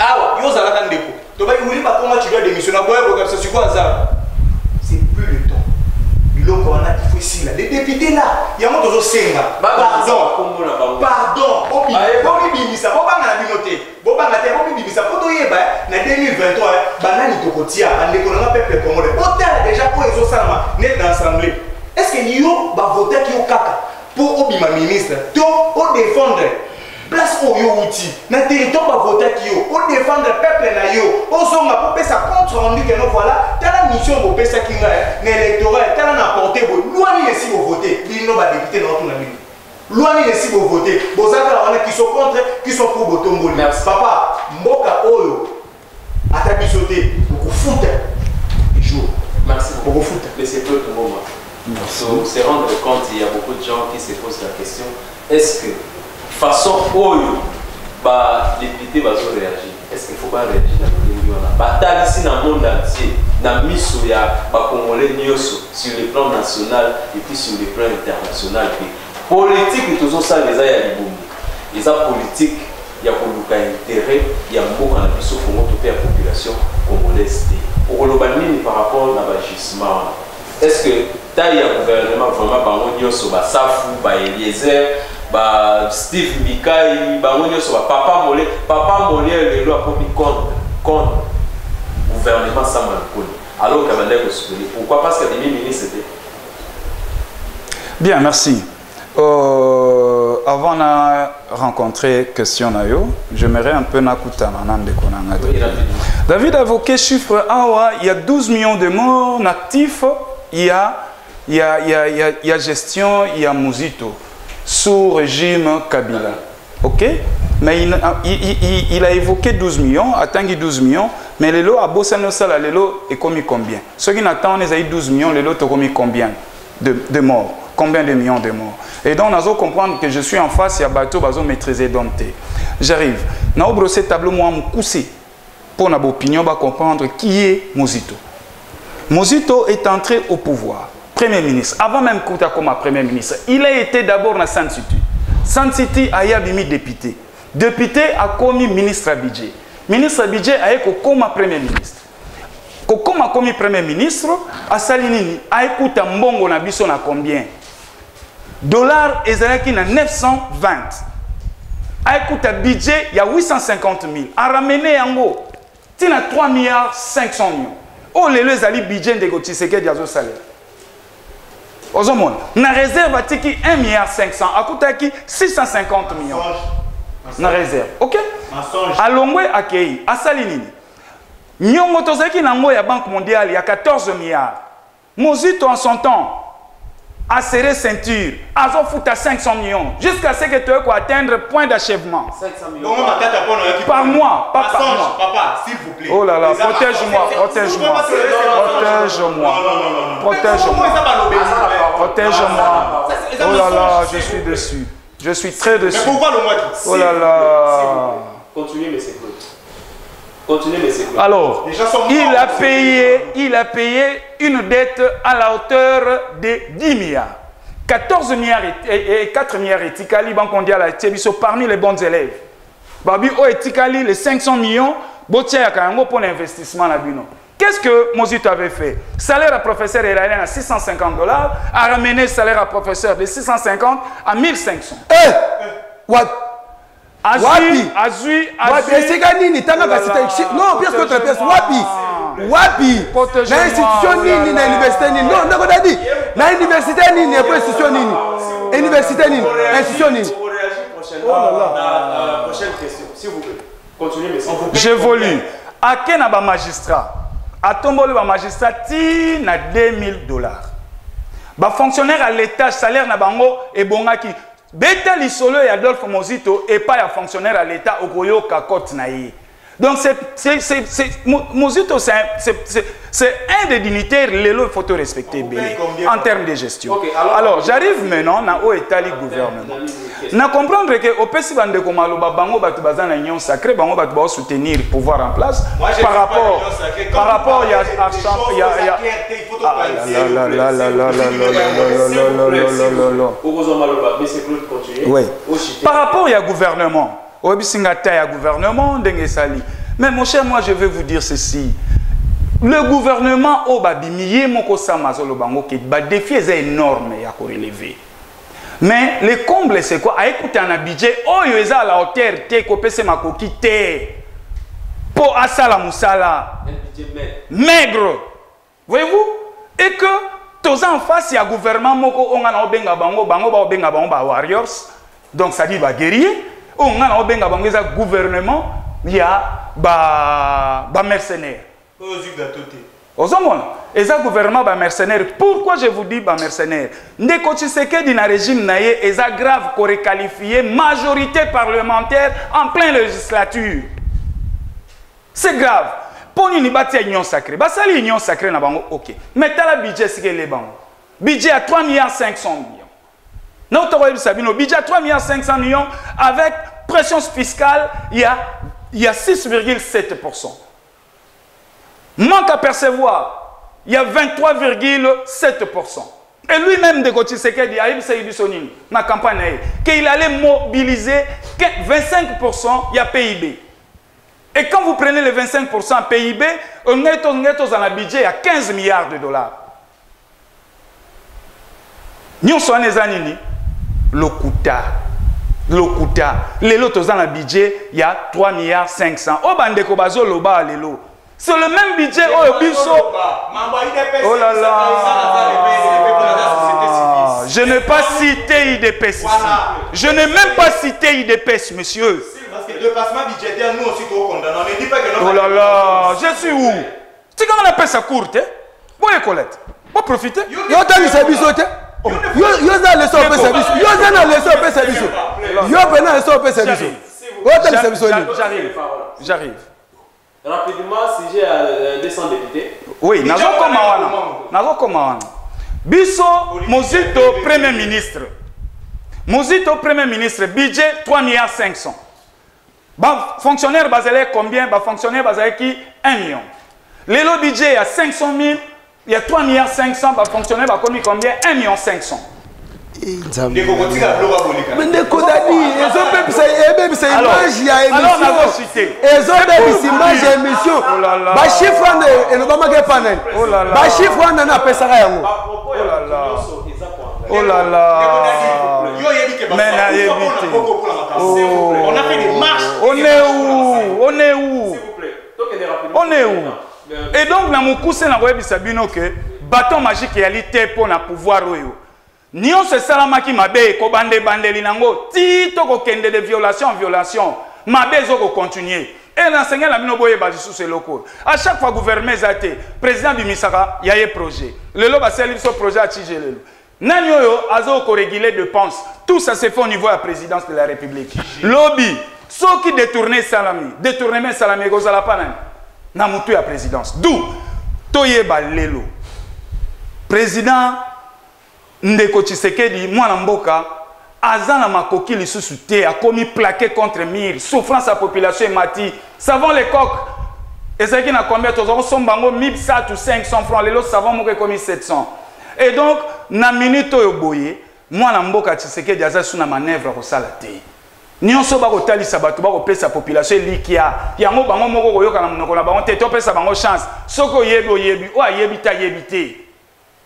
Ah yo zala ndeko. To ba wili ba konga tu dois démissionner boye ko ça sur quoi ça? Il faut ici là. Les députés là, il y a un autre senga. Pardon. Bimisa, na binoté. Bimisa, na 2023, banani tokotia, ande ko na peuple congolais. Autant déjà pour les osama net d'assemblée. Est-ce que yo ba voter ki yo kaka pour obima ministre, to o défendre place au yo outil. Na territoire ba voter ki yo, o défendre peuple na yo. O zonga pour pesa contre rendu que nous voilà, telle mission pour pesa ki na électoral, telle na porter bo. Loin ni si vous voter, bino ba député na tout na bino. Loin ni si vous voter, bozaka wana qui sont contre, qui sont pour botombo. Merci papa, mboka oyo ata bisoté, beaucoup foot. Jour. Merci beaucoup foot. Mais c'est peu de moment. So, se rendre compte, il y a beaucoup de gens qui se posent la question, est-ce que façon oyo ba député va réagir? Est-ce qu'il faut pas réagir dans le milieu là? Bataille ici dans le monde entier, dans miso ya ba congolais nyoso sur le plan national et puis sur le plan international. Politique toujours ça les a ya libumbi. Les a politique ya koluka intérêt ya mboka na biso Congo to la population congolaise. Au global par rapport à l'agissement. Est-ce que taille ya gouvernement vraiment bango nyoso ba Safu ba Eliezer ba Steve Mikai bango nyoso ba papa Molé lelo akomi contre gouvernement Samuel Koni alors qu'il avait l'air soutenir. Pourquoi? Parce que les ministres étaient bien. Merci. Avant de rencontrer question nayo, j'aimerais un peu nakuta nanande konanga. David a évoqué chiffre awa, il y a 12 millions de morts natifs, il y a gestion, il y a Muzito sous régime Kabila. OK? Mais il a évoqué 12 millions, atteint 12 millions, mais les lots à Bossano-Sala, les lots est commis combien? Ceux qui n'attendent, ils ont 12 millions, les lots ont commis combien de morts? Combien de millions de morts? Et donc, nous allons comprendre que je suis en face, il y a bateau, nous maîtriser dompté. J'arrive. Nous allons brosser tableau, moi, je coussé. Pour notre opinion, on va comprendre qui est Mozito. Mozito est entré au pouvoir, Premier ministre. Avant même qu'il soit comme Premier ministre, il a été d'abord dans San City. San City a été député. Député a commis ministre à budget. Ministre à budget a été comme Premier ministre. Comme a commis Premier ministre, à Salinini, a écouté Mbongo na biso na combien? Dollars ezalaki na 920. A écouté budget, il y a 850 000. A ramené yango. Il y a 3 milliards 500 millions. Oh, les ali budget de Gotiseke Diazo salaire. Ozomon, na réserve a tiki 1 milliard 500, a coûté 650 millions. Na réserve. OK? A Longwe akei, a Salinini. Nyongo tozaki nango ya Banque mondiale, il y a 14 milliards. Mozito en son temps a serré ceinture, a foutu à 500 millions, jusqu'à ce que tu aies atteindre point d'achèvement. 500 millions. Par mois, pas par mois. Papa, s'il vous plaît. Oh là là, protège-moi, protège-moi. Protège-moi. Protège-moi. Protège-moi. Oh là là, je suis dessus. Je suis très dessus. Mais pourquoi le mois? Oh là là. Continuez, mais c'est cool. Continuez, mais c'est cool. Alors, il a payé une dette à la hauteur de 10 milliards. 14 milliards et 4 milliards et Tikali, Banque mondiale a été parmi les bons élèves. Babi, oh, et Tikali, les 500 millions, Botia Kango pour l'investissement à Bino. Qu'est-ce que Mozito avait fait? Salaire à professeur iranien à $650, a ramené salaire à professeur de 650 à 1500. What? Azui. Non, pièce contre pièce. Wapi. L'institution nini na université nini. Non, on a dit. Na université nini et institution nini. Université nini, institution nini. On réagit prochainement à la prochaine question. S'il vous plaît. Continuez, mais s'il vous plaît. J'évolue. À quel magistrat? À Tombolo, le magistrat, il a $2000. Le fonctionnaire à l'État, salaire na bango et bongaki. Beta Lisolo et Adolphe Mozito et pas un fonctionnaire à l'État au Goyo Kakot Naï. Donc Mozito, c'est un des dignitaires, il faut te respecter en termes de gestion. Okay, alors j'arrive maintenant dans le État du gouvernement. Nous comprendre que au PC bande comme aloba bango batu bazana union sacrée bango batu ba soutenir le pouvoir en place par rapport il y a par rapport il y a gouvernement. Mais mon cher, moi je vais vous dire ceci. Le gouvernement au Babimiye Moko Samazolo Bango qui le défi est énorme à relever. Mais le comble c'est quoi? À écouter un budget, oh il à la hauteur, t'es copé c'est ma coquille, pour Asala Moussala. Maigre. Voyez-vous? Et que tous en face il y a gouvernement Moko on a obenga bango bango ba obenga bango ba warriors. Donc ça dit ba guerrier. On a obenga bango ça gouvernement, il y a ba mercenaires. Et ça gouvernement ba mercenaire. Pourquoi je vous dis ba mercenaire? Ndeko Tshisekedi na régime naie et ça grave qu'on requalifie majorité parlementaire en pleine législature. C'est grave. Pour une bâtie union sacrée. Bah ça l'union sacrée na bango OK. Mais t'as le budget c'est que les bango. Budget à 3 500 millions. Notre budget à 3 500 millions avec pression fiscale, il y a 6,7%. Manque à percevoir, il y a 23,7%. Et lui-même de Gotiseke dit à Ibsonine, dans la campagne, qu'il allait mobiliser 25%, il y a PIB. Et quand vous prenez les 25% PIB, on est dans un budget à 15 milliards de dollars. Nous sommes les années, l'Okuta. Les lots dans le budget, il y a 3 milliards 500. Oh, bandeko bazo loba lelo. C'est le même budget au biso. Oh là là. Je n'ai pas cité IDPS ici. Je n'ai même pas cité IDPS, monsieur. Parce que le placement budgétaire, nous aussi, nous condamnons. On ne dit pas que oh là là. Je suis où? Tu sais comment on appelle ça courte? Vous voyez Colette? Vous profitez? Yo t'as mis sa bisote? Yo za le sope service. Yo za na le sope service. Yo bena le sope service. Yo t'as le service. J'arrive. Rapidement, si j'ai 200 députés. Oui, nazo koma wana. Biso, Mozito, Premier ministre. Mozito, Premier ministre, budget 3,5 milliards. Bah, fonctionnaire basé combien? Bah, fonctionnaire basé qui 1 million. Les lots budget, il y a 500 000, il y a 3,5 milliards, bah, fonctionnaire bah, combien? 1,5 million. Mais ndeko dadi, ils ont image ya émission. Alors, on a cité. Ils ont image ya émission. Ba chiffre ne no ba make panel. Ba chiffre na pesaka yango. Oh là là. Oh là là. Mais na évité. On a fait des marches. On est où? On est où? On est où? Et donc, dans mon coup, c'est dans le Sabino que bâton magique etalité pour na pouvoir. Nyon se salamaki mabe ko bande bandeli nango ti to ko kende de violation en violation mabe zo ko continuer et l'enseignant la bino boye ba sous ce locaux à chaque fois gouvernement zate président du Misaka y a un projet le lo ba seli so projet a tigele nani yo azo ko réguler dépenses tout ça se fait au niveau de la présidence de la République lobby ceux qui détourner salami détournement salami ko sala pa na mutu ya présidence d'où toye ba lelo président Ndeko Tshisekedi, mwana mboka, azana makoki lisusu te, a commis plaqué contre mire, souffrance à la population et mati. Savons les coques. Et c'est qui n'a combien de temps? Son bango 1100 ou 500 francs, les autres savons que commis 700. Et donc, na minute yo boye, mwana mboka Tshisekedi aza sous na manœuvre ko sala te. Nyonso ba ko talisa bato ba ko pesa population likia. Yango bango moko ko yoka na monoko na bango te to pesa bango chance. Soko yebi oyebi, o ayebi ta yebite.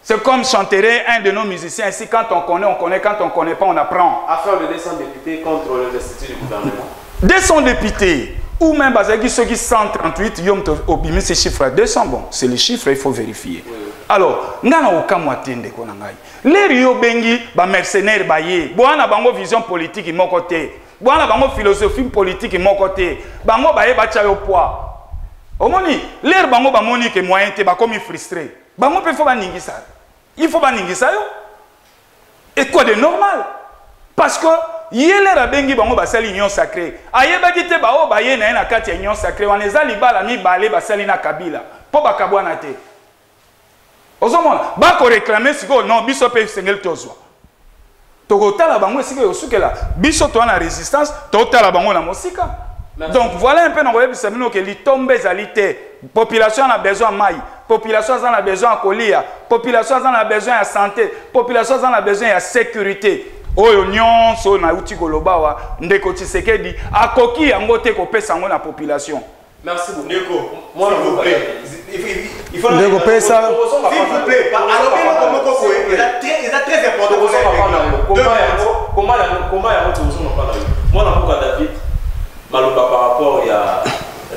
C'est comme chanterait un de nos musiciens ici, quand on connaît, quand on ne connaît pas, on apprend. Affaire de 200 députés contre l'investiture du gouvernement. 200 députés, ou même ceux qui 138, ils ont obéi ces chiffres. 200, bon, c'est les chiffres, il faut vérifier. Oui. Alors, nous avons aucun moyen de faire. Les Rio Bengi, les mercenaires, ils ont une vision politique, ils ont côté. Ils ont une philosophie politique, ils ont côté. Ils ont un poids. Les bango bamoni que moyen te ba comme frustré. Bango peut faut baningisa. Il faut baningisa yo. Et quoi de normal? Parce que yele rabengi bango basali union sacrée. Ayeba kite ba o ba ye na na kati union sacrée. Waneza libala mi balé basali na kabila. Po bakabwana te. Ozomona ba ko réclamer siko non biso pe sengel tozwa. Toko tala bango siko yosukela. Biso to na résistance, to tala bango na mosika. Merci. Donc voilà un peu dans le que les tombes alité. Population a besoin de maille, population a besoin de colia, population a besoin de santé, population a besoin de sécurité. Oyo nyonso na uti kolobawa Ndeko Tshisekedi akoki yango te ko pesa ngo na population. Merci beaucoup. Ndeko, moi s'il vous plaît. Il faut Ndeko pesa. S'il vous plaît. Alors il a très important. Comment moi na David Maloba par rapport à la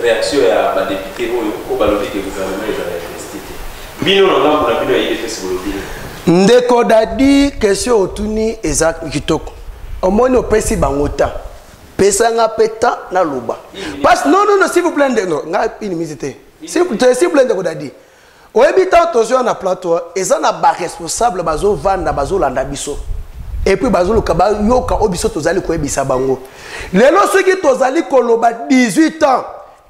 réaction à la députée au balobi que le gouvernement est investi. Bino na ngamba na bino ya IDPS bolobi. Ndeko dadi question otuni exact kitoko. Omoni opesi bangota. Pesa nga peta na loba. Parce non s'il vous plaît non nga inimité. S'il vous plaît ndeko dadi. Oyebita attention na plateau eza na ba responsable bazo vanda bazo landa biso. Et puis bazolo kaba yoka obiso tozali ko ebisa bango. Lelo soki tozali koloba 18 ans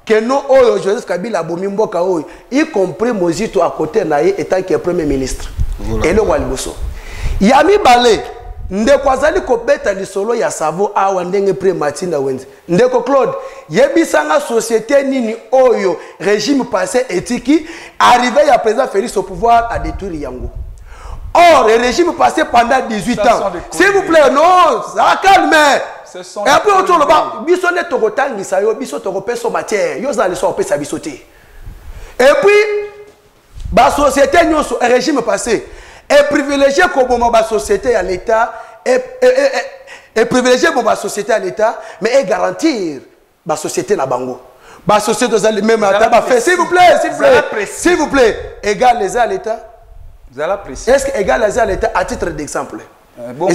que no oyo Joseph Kabila bomi mboka oyo y compris Mozito à côté na ye étant que premier ministre. Et le waliboso. Yami balé ndeko azali ko beta lisolo ya savo awa ndenge pre Martina Wenz. Ndeko Claude yebisanga société nini oyo régime passé éthique arrivé à président Félix au pouvoir à détruire yango. Or, le régime passé pendant 18 ans. S'il vous plaît, non, ça calme. Et après, autour de là, biso ne torotan misayo, biso torope so matière, yo za le so pesa bisoté. Et puis, la société nyoso régime passé est privilégié comme la société à l'État est privilégié comme la société à l'État, mais est garantir la société na bango. La société même à fait. S'il vous plaît, égal les à l'État. Est-ce que égal à l'État à titre d'exemple? Bon.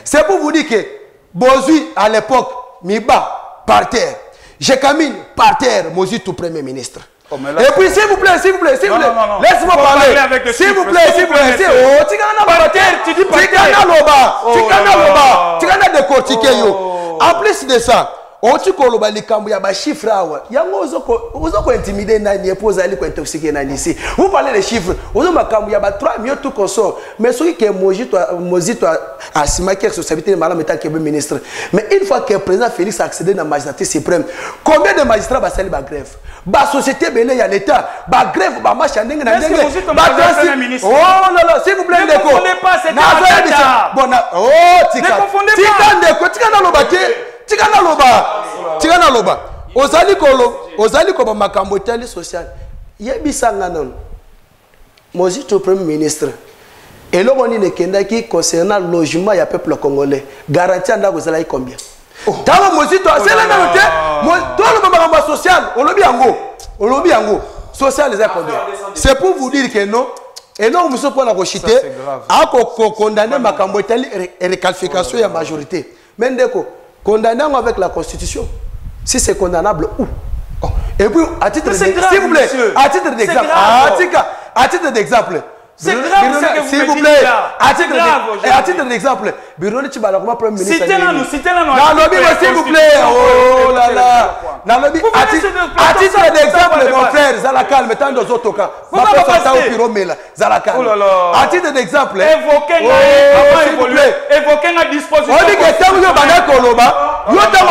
C'est pour vous dire que Bozui à l'époque, Miba par terre, Jekamine par terre, Mozito premier ministre. Oh, là, et puis s'il vous plaît, laisse-moi parler. S'il vous plaît, oh, tu as décortiqué yo. En plus de ça, oti koloba likambo ya ba chiffres awa yango ozoko intimider nani epozali ko intoxiquer nani ici vous parlez des chiffres ozo makambo ya ba 3 millions tout consort mais soki ke mozito asima qui responsabilité madame étant que ministre mais une fois que le président Félix a accédé dans la magistrature suprême combien de magistrats va salir ba grève ba société belé ya l'état ba grève ba marche ndenge na ndenge oh non non s'il vous plaît ndeko ne confondez pas c'est bon oh tika ndeko tika na lobate tika na loba ozali ko ba makambo tali social yebisanga non mozito premier ministre et là on est qui concernant le logement ya peuple congolais garantie anda kozala combien tawa mozito c'est la note tout le makambo social olobi yango social les a combien c'est pour vous dire que non et non monsieur pour la rejeter a condamner makambo tali requalification ya majorité mais ndeko condamné avec la constitution si c'est condamnable où et puis à titre s'il vous plaît à titre d'exemple à titre d'exemple c'est grave s'il vous plaît à titre d'exemple Bironi Tshibala comme premier ministre citez-la s'il vous plaît oh là là à titre d'exemple mon frère zala calme tant d'autres autres ma papa au piromela zala calme à titre d'exemple évoquez la disposition on dit que tant yo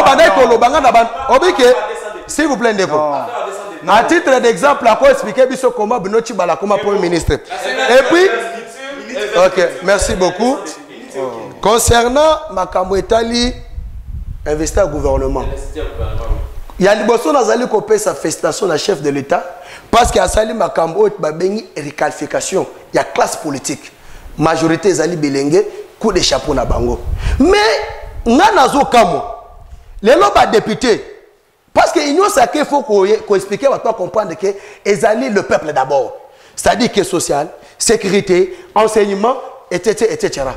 bana koloba ngana ban obike s'il vous plaît ndeko à titre d'exemple à quoi expliquer biso comment Bironi Tshibala comme premier ministre et puis ok merci beaucoup concernant makambo etali investir au gouvernement il y a liboso nazali ko pesa festation na chef de l'état parce que asali makambo ba bengi requalification il y a classe politique majorité ezali belenge coup de chapeau na bango mais ngana zo kamo lelo ba député parce que union sacré faut ko expliquer va toi comprendre que ezali le peuple d'abord c'est-à-dire que social sécurité enseignement etc.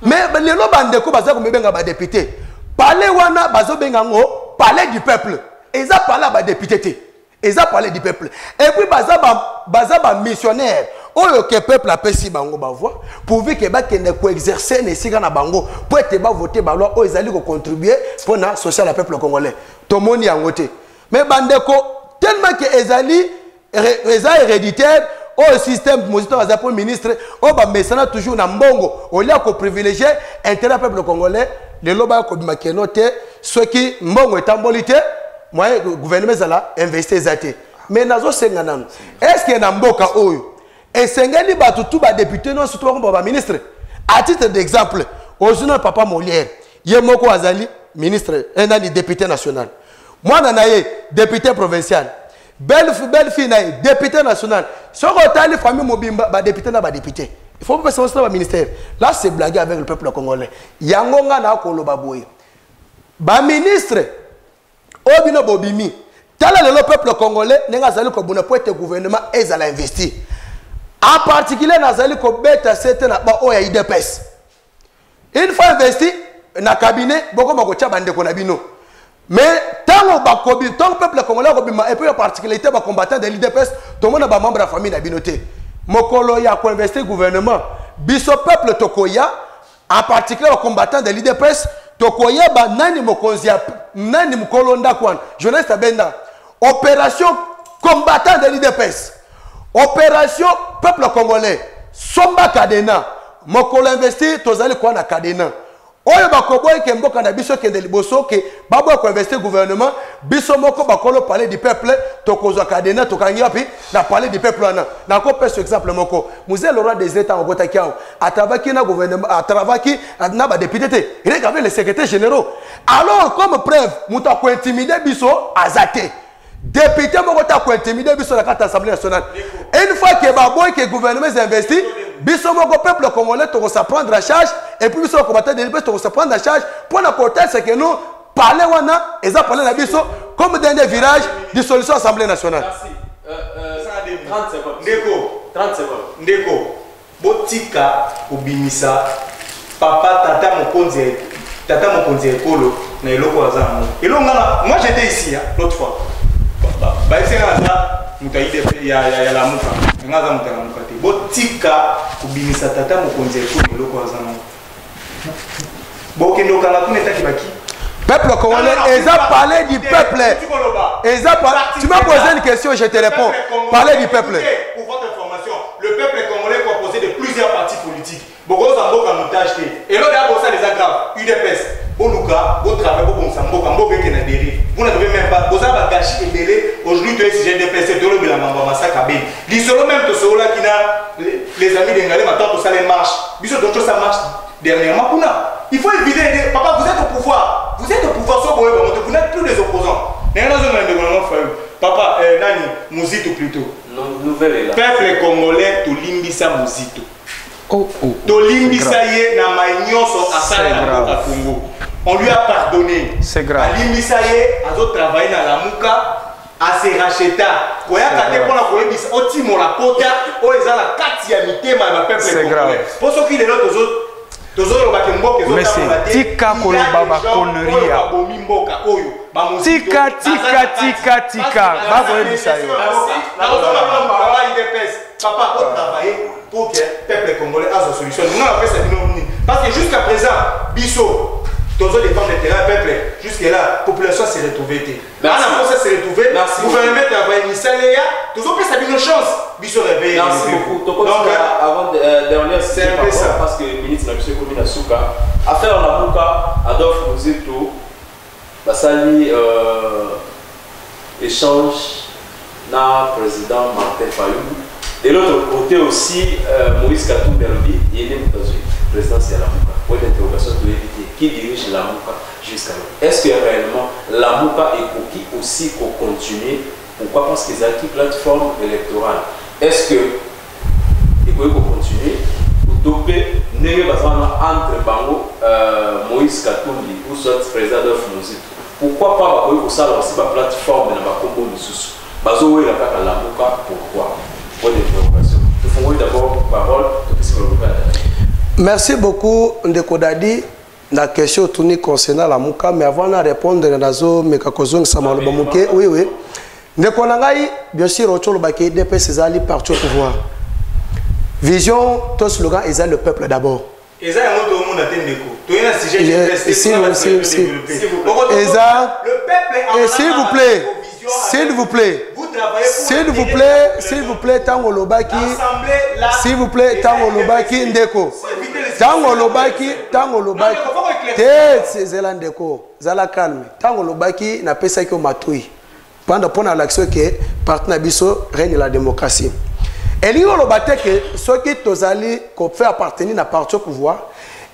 mais les lobandeko baza ko mebenga ba député parler wana bazo benga ngo parler du peuple eza parler ba député eza parler du peuple et puis baza ba missionnaire oyo que peuple apesi bango ba voix pourvu que ba kende ko exercer ne sika na bango pour être ba voter ba loi o ezali ko contribuer pour na social à peuple congolais to moni yango te mais bandeko tellement que ezali héréditaire au système mozito à pour ministre au ba mesana toujours na mbongo au lieu ko privilégier intérêt peuple congolais les loba ko bimakeno te ceux qui mbongo etambolité moi gouvernement zala investir zate mais nazo senga nanu est-ce que na mboka oyo esengeli batu tout ba député non surtout ba ministre à titre d'exemple ozuna papa Molière yemoko azali ministre un député national moi nanaye député provincial belle fille député national soko tali famille mobimba ba député na ba député il faut pas se ba ministère là c'est blaguer avec le peuple congolais yangonga na koloba boye ba ministre obino bobimi tala le peuple congolais nenga zali ko buna poete gouvernement ezala investi en particulier na zali ko beta sete na ba oya IDPS une fois investi na cabinet boko mako cha bande ko na bino mais tant bakobi tant peuple congolais kobima et puis en particularité ba combattant de l'IDPS tout le monde ba membre de la famille na binoté mokolo ya ko investir gouvernement biso peuple tokoya en particulier ba combattant de l'IDPS tokoya ba nani mokonzia nani mokolo ndakwan journaliste benda opération combattant de l'IDPS opération peuple congolais somba kadena mokolo investir tozali kwa na kadena oyo bakoboy ke mboka na biso kende liboso ke babo ko investir gouvernement biso moko bakolo parler du peuple tokozwa kadena tokangi api na parler du peuple na ko pese exemple moko Mzee Laurent Désiré Tango Botakiao atavaki na gouvernement atravaki na ba député il avait les secrétaires généraux alors comme preuve muta ko intimider biso azate député moko ta ko intimider biso na carte assemblée nationale une fois que baboy que gouvernement investi biso moko peuple congolais to se prendre en charge et puis biso combattre de l'IDPS to se prendre en charge pour la côté c'est que nous parler wana et ça parler na biso comme dernier virage dissolution assemblée nationale. Merci. 30 secondes. Ndeko botika obimisa papa tata mokonzi ekolo na eloko azana. Elonga moi j'étais ici l'autre fois. Ba essayanga mutaide ya la muka. Ngaza mutala mukati. Botika obimisa tata mokonzi ekolo eloko azana. Bokendo kala kuneta kibaki. Peuple congolais, ils ont parlé du peuple. Tu m'as posé une question, je te réponds. Parlez du peuple. Pour votre information, le peuple congolais est composé de plusieurs partis politiques. Beaucoup d'entre en otage. Et là, d'abord, ça les aggrave. UDPS, Oluka, votre travail, vous n'avez même pas. Vous avez gâché et belé. Aujourd'hui, tu es sujet de DPS, tu es le massacre à Béni. L'isolo même, tout cela qui n'a les amis d'Engalé, maintenant, tout ça les marche. Bisous, d'autres choses, ça marche dernièrement. Il faut éviter. Papa, vous êtes au pouvoir. Vous êtes au pouvoir, vous n'êtes plus des opposants. Papa, Nani, Mouzito plutôt. Nouvelle est là. Peuple congolais, tu limbisa Mouzito. Tu limbisa ye na maïnyoso à Congo. On lui a pardonné. C'est grave. Limbisa ye, a travaillé dans la mouka, à se racheter. Oya kate pour la koyebisa, otimo la pota, o eza la katiamité ma peuple congolais. Pour ceux qui les autres mais c'est tika koloba ba connerie tika bakoyebisa yo papa on travaille pour que le peuple congolais a sa solution. Parce que jusqu'à présent biso tous les femmes de terrain peuple jusqu'à là la population s'est retrouvée. Merci. Gouvernement travaille Nisaléa, tous ont pris une chance. Biso réveillé. Merci beaucoup. Donc avant dernière c'est un peu ça parce que le ministre de la commune Souka affaire la Mouka Adolphe Mouzito basali échange na président Martin Fayulu. De l'autre côté aussi Moïse Katumbi il est présidentiel à la Mouka. Point d'interrogation de éviter qui dirige la Mouka jusqu'à là. Est-ce que réellement la Mouka est coquille aussi pour continuer? Pourquoi? Parce qu'ils ont une plateforme électorale. Est-ce que il faut continuer pour doper entre Bango, Moïse Katumbi ou soit président Adolphe Mouzito? Pourquoi pas aussi la plateforme de la Combo Missous? Bazoé la carte à la Mouka, pourquoi? Point d'interrogation. Il faut d'abord parole. Merci beaucoup Ndeko Dadi. La question tournée concernant la Mouka, mais avant de répondre, Nazo Mekakozong Samaloba Mouké, oui. Ndeko Nangai, bien sûr, autour de DPS, c'est ali partout au pouvoir. Vision, ton slogan, ils le peuple d'abord. Et ça, le s'il vous plaît, Tango Lobaki, s'il vous plaît, Tango Lobaki, Ndeko. Tango Lobaki, c'est Zélandeko, Zala calme. Tango Lobaki n'a pas ça que Matoui. Pendant l'action que partenaire Bisso règne la démocratie. Et l'Union Lobate que ceux qui tozali fait appartenir à parti au pouvoir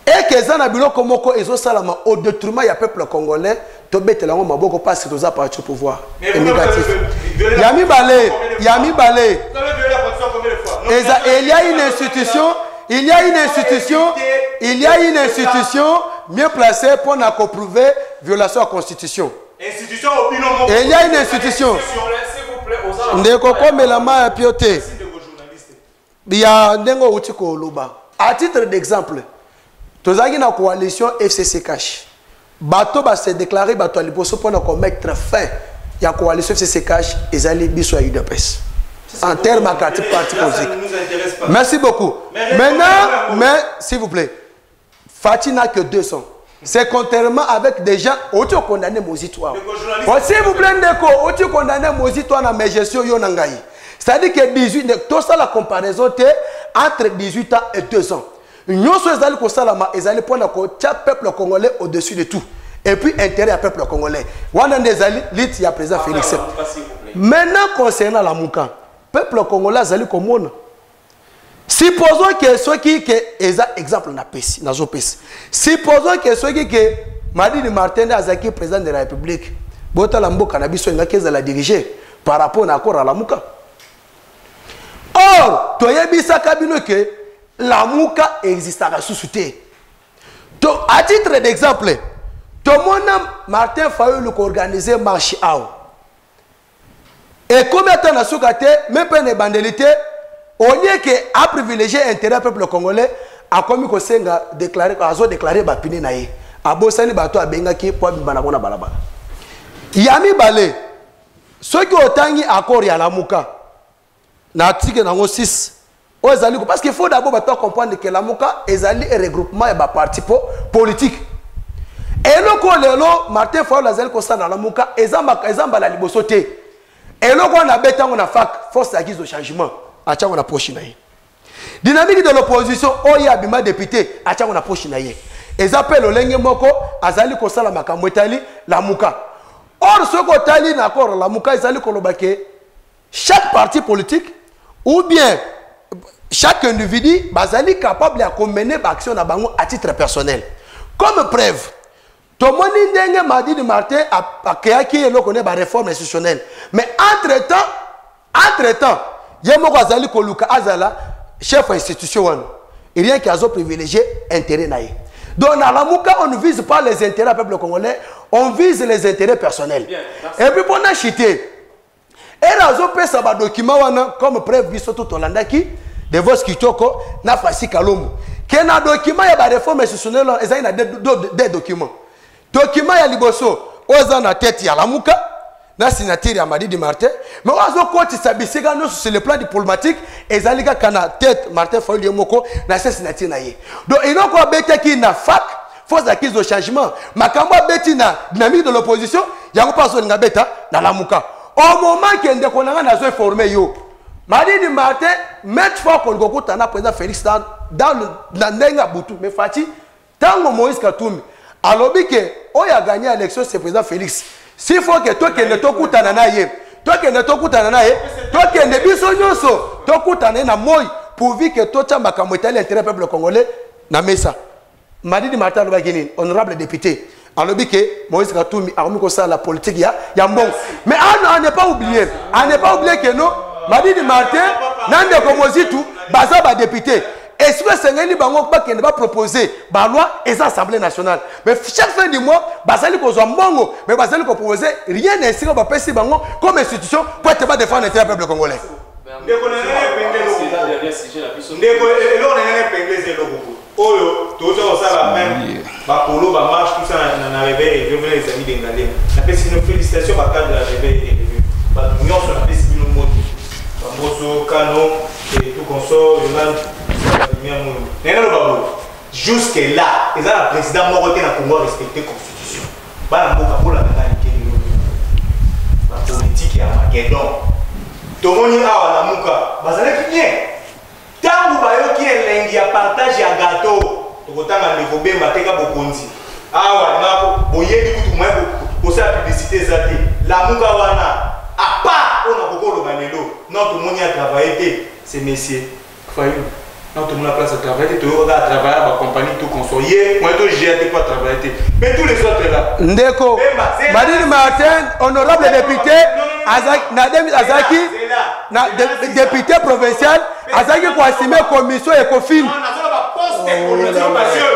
et que ça n'a bilo comme ils ont salama au détriment du peuple congolais. To bête la ngoma boko parce que toza parti au pouvoir. Et négatif. Yami Balé. Il y a une institution mieux placée pour prouver violation de la constitution. Et il y a une institution. Ndeko komela ma pioté. Il y a ndengo utiko luba. À titre d'exemple, tozaki na coalition FCC Cash. Bato ba se déclarer bato aliposo pour mettre fin ya coalition FCC Cash ezali biso ya UDPS. En termes de parti politique. Merci beaucoup. Maintenant, mais s'il vous plaît, Fatih n'a que 200. C'est contrairement avec des gens qui ont condamné Mouzito. S'il vous plaît, qui ont condamné Mouzito dans mes gestions Yonangaï. C'est-à-dire que 18, tout ça la comparaison entre 18 ans et 2 ans. Nous sommes les peuple congolais au-dessus de tout. Et puis intérêt à peuple congolais. Il y a président Félix. Maintenant, concernant la Mouka, peuple congolais est comme on. Supposons que ceux qui exemple na pesi na zopesi. Supposons que ceux qui Madini Martin Azaki président de la République, bota la mboka na biso ngaki za la diriger par rapport à l'accord à la Mouka. Or, toyebisa kabino que la Mouka existera sous souté. À titre d'exemple, tout le monde Martin Fayulu qui organisé marche out. Et combien de temps na soukate même pas une bandélité. Au lieu que a privilégié l'intérêt du peuple congolais, a commis que Senga déclaré, a déclaré Bapine naïe. A Bossani Bato a Bengaki pour Banabona Balaba. Yami Balé, ceux qui ont tangi accord à la Mouka, na article 6, parce qu'il faut d'abord comprendre que la Mouka est un regroupement et un parti politique. eloko lelo Martin Fayulu azali kosala na lamuka ezamba la liboso te eloko na betango na fac force acquise au changement achango na poche na ye dynamique de l'opposition oya bima député achango na poche na ye ezapel olenge moko azali kosala makambo etali lamuka or soko tali na accord lamuka ezali kolobake chaque parti politique ou bien chaque individu bazali capable de mener l'action na bango à titre personnel comme preuve tomoni ndenge Madidi Martin a créé eloko ne ba réforme institutionnelle mais entre temps yemoko azali koluka azala chef institution wana et rien qui a privilégié intérêt naïe. Donc dans la Mouka on ne vise pas les intérêts du peuple congolais, on vise les intérêts personnels. Bien, et puis pour n'achiter et razo pe sa ba document wana comme preuve biso tout Holandaki de vos kitoko na fasi kalomu que na document ya ba réforme institutionnelle ezali na des documents ya liboso oza na tête ya la Mouka na signature ya Madidi Martin mais ozo koti sabisika no sur le plan diplomatique ezalika kana tête Martin Fayulu moko na signature na ye donc il ko beta ki na fac force acquise au changement makambo beti na dynamique de l'opposition yango pas so nga beta na lamuka au moment que ndeko nanga na zo informer yo Madidi Martin mettre fois qu'on go kutana président Félix dans la ndenga butu mais fati tango Moïse Katumbi alobi ke oya gagné l'élection c'est président Félix. S'il faut que toi qui ne t'okutana na ye, toi qui ne t'okutana na ye, toi qui ne biso nyonso, t'okutana na moi pourvu que toi tu makambo etali intérêt peuple congolais na mesa. Madidi Martin Lobagini, honorable député, alobi ke Moïse Katumbi a remis ça la politique ya mbongo. Mais on n'est pas oublié, que non Madidi Martin nande komozitu baza ba député. Est-ce que c'est un bango qui ne va proposer la loi et l'Assemblée nationale? Mais chaque fin du mois, basali ko mbongo, mais basali ko proposer rien n'est sûr ba pesi bango comme institution pour être défendre l'intérêt du peuple congolais. Oyo tout ça même ba polo ba marche tout ça na réveil et revenir les amis d'Engalé. Na pesi une félicitation ba cadre de la réveil et ba union sur la pesi une mot. Ba moso canon et tout consort Yolande. Jusque là, le président Moroté n'a pas respecté la constitution. La politique est à Maguedon. Tout le monde est à la Mouka. Vous bien. Tant que vous avez un partage à gâteau, vous avez un publicité. La Mouka wana. À part, on a beaucoup de banelo. Non, tout le monde a travaillé. C'est messieurs. Non, tout le monde a place à travailler, tout le monde a travaillé à la compagnie, tout conseiller, moi tout j'ai pas travailler. Mais tous les autres là. Ndeko, Madidi Martin, honorable député, Azaki, député provincial, Azaki qui a assimé commission et confine. Non, on a poste politique, monsieur.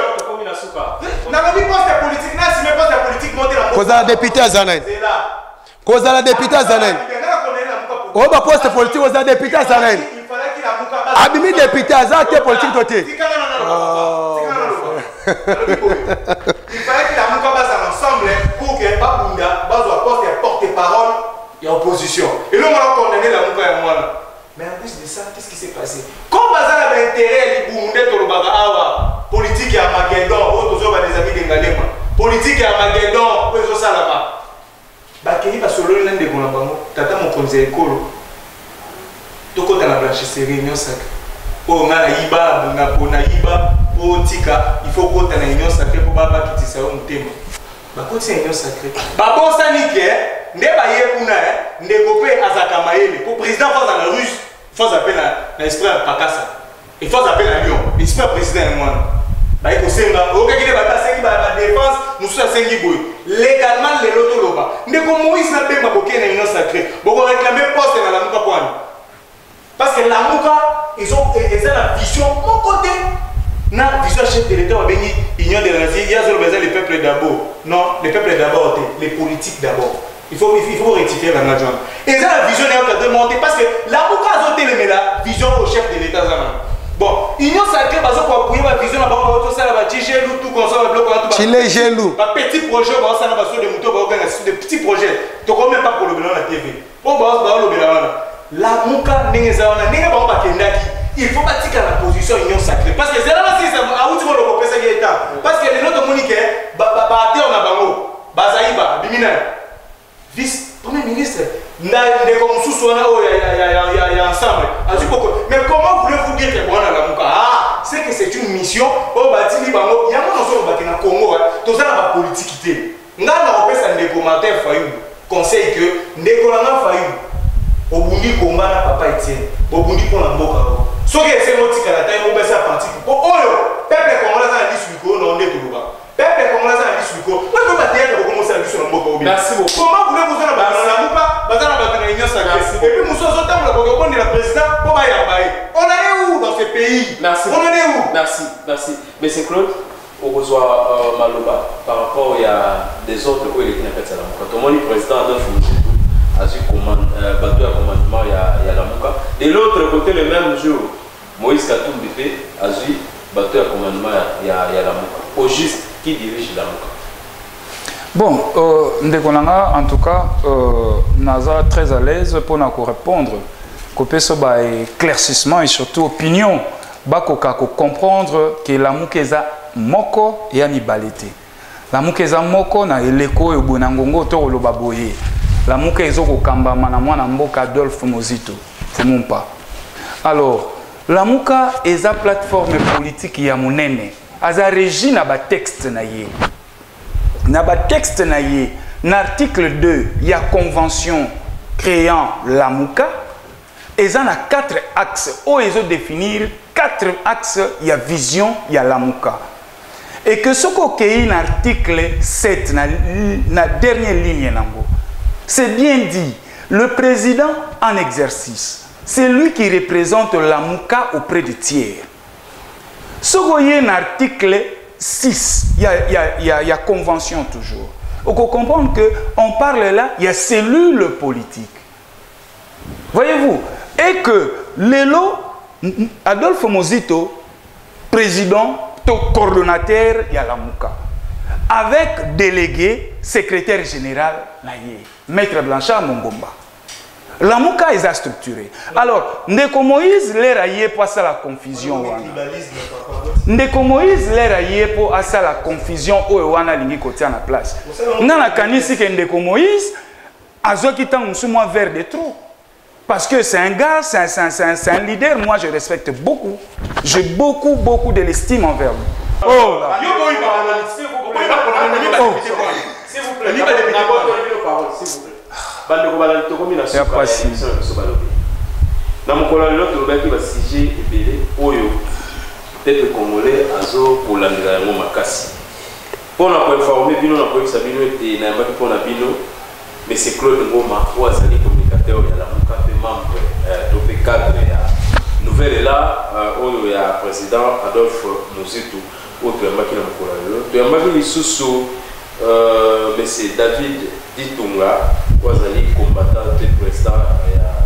On a mis poste politique, n'a assimé poste politique, monter la cause la député Azanaï. Cause la député Azanaï. On va poste politique, cause la député Azanaï. Abimi député Azanaï, qui est politique côté. Il fallait que la Mouka passe ensemble pour que Babunda soit poste et porte-parole et opposition. Et là, on a condamné la Mouka et moi. Mais en plus de ça, qu'est-ce qui s'est passé? Comme Bazar avait intérêt, les Boundé, Tolobara, politique à Maguedon, des amis d'Engalema, politique à Maguedon, eux ça là-bas. Bakeli va solo l'un des bons là-bas, tata mon conseil écolo. Toko dans la blanchisserie, réunion sacrée. Oh, on a Iba, on a Iba, oh, Tika, il faut qu'on ait une union sacrée pour Baba qui tisse un thème. Bah, quand c'est une union sacrée. Bah, bon, ça n'y est, n'est pas yé pour nous, n'est copé à Zakamaïle. Pour président, il faut dans la russe, il faut appeler l'esprit à Pakassa. Il faut appeler à Lyon, l'esprit à président et moi. Bah, il faut se faire, ok, il va passer la défense, nous sommes à Sengiboui. Légalement, les lotos là-bas. N'est comme Moïse n'a pas boqué une union sacrée. Bon, on réclame poste dans la Mouka Poine. Parce que la Mouka, ils ont la vision, mon côté. Non, la vision chef de l'État, l'union des nazis, il y a besoin les peuples d'abord. Non, les peuples d'abord, les politiques d'abord. Il faut rectifier la nation. Et ça, la vision est de monter parce que la Mouka a ôté la vision au chef de l'État. Bon, l'union sacrée, parce qu'on va appuyer la vision, on va tout ça, on va tirer tout comme ça, on va bloquer tout. Gelou. Un petit projet, on va faire des moutons, on va organiser des petits projets. Tu ne même pas pour le bilan de la TV. On va faire le bilan. La Mouka n'est pas il faut pas tirer la position union sacrée. Parce que c'est là aussi, parce que les autres moniques, on a il y a ensemble. Mais comment voulez-vous dire que Bwana Lamuka? Ah, c'est que c'est une mission. Au Batili Bango, il y a un ensemble au Congo, tout ça la politique. Nous avons fait un commentaire conseil que Nekolana Fayou, au Bundi Komba, papa Etienne, au Bundi pour la Mboka. Ce qui est motique à la taille, on va faire partie. Oh, peuple congolais a dit sur le coup, non, on est tout le bas. Peuple congolais a dit sur le coup. Pourquoi vous avez commencé à dire sur le Mboka? Merci beaucoup. Comment voulez-vous faire la Mboka? Et puis, nous sommes en train de la présidente pour Baye. On en est où dans ce pays? Merci. On en est où? Merci, merci. Mais c'est Claude, on reçoit Maloba par rapport il y a des autres où il est fait la Mboka. Tout le monde est président Adolphe Moussetou a su bateau à commandement il y a la Mboka. De l'autre côté, le même jour, Moïse Katumbi a su bateau à commandement il y a la Mboka. Au juste, qui dirige la Mboka? Bon, Ndekonanga, en tout cas, Naza très à l'aise pour nous répondre. Copé ce éclaircissement et surtout opinion. Bakoka comprendre que la Mukeza moko et anibalité. La Mukeza moko na eleko et bonangongo to lo baboye. La Mukeza ko kamba mana mwana mboka Adolphe Mozito. Fumumpa. Alors, la Muka est la plateforme politique ya munene. Aza régie na ba texte na ye. Na ba texte na ye, na article 2, il y a convention créant la Muka. Et ça a 4 axes. Où ils ont définir 4 axes, il y a vision, il y a la Muka. Et que ce qu'on a dans l'article 7, dans la dernière ligne, c'est bien dit. Le président en exercice, c'est lui qui représente la Muka auprès du tiers. Ce qu'on a dans l'article 6, il y a convention toujours. On peut comprendre qu'on parle là, il y a cellule politique. Voyez-vous? Et que Lelo, Adolphe Mozito, président, coordonnateur, il y a la Muka. Avec délégué, secrétaire général, Maître Blanchard Mongomba. La Muka est structurée. Alors, Ndeko Moïse l'air aillé pour ça la confusion. Ndeko Moïse l'air aillé pour ça la confusion où Ewana lingi côté à la place. Dans la canisse que Ndeko Moïse, Azo qui t'a un verre de trop. Parce que c'est un gars, c'est un leader, moi je respecte beaucoup. J'ai beaucoup de l'estime envers lui. Oh là. S'il vous plaît. Il n'y a pas si. Dans mon collègue, l'autre qui va siéger Oyo, peut-être congolais, Azo, pour l'Andrea Makassi. Pour nous informer, Bino, nous avons Sabino et Namaki pour Nabino, mais c'est Claude Ngoma, ou Azali communicateur, il y a la Muka, membre, de cadre, nouvelle là, où il y a le président Adolphe Mozito, où tu as marqué dans mon collègue. Tu as marqué les sous mais c'est David Ditunga, où Azali combattant, le président du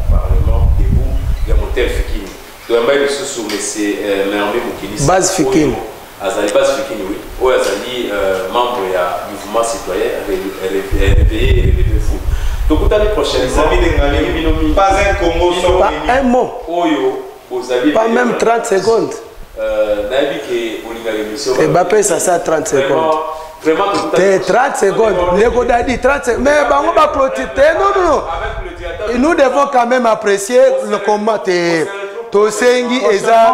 Parlement, debout, il y a Montel Fikini. Tu as marqué les sous mais c'est Mermé Moukini. Base Fikini. Azali Base Fikini, oui. Où Azali membre du mouvement citoyen, réveillé fou. Donc, l'année prochaine, pas un Congo sans pas un mot. Pas même 30 secondes. Et Bappé, ça c'est 30 secondes. 30 secondes. Negodadi, 30 secondes. Mais on va clôturer. Non. Et nous devons quand même apprécier le combat. Tosengi et ça.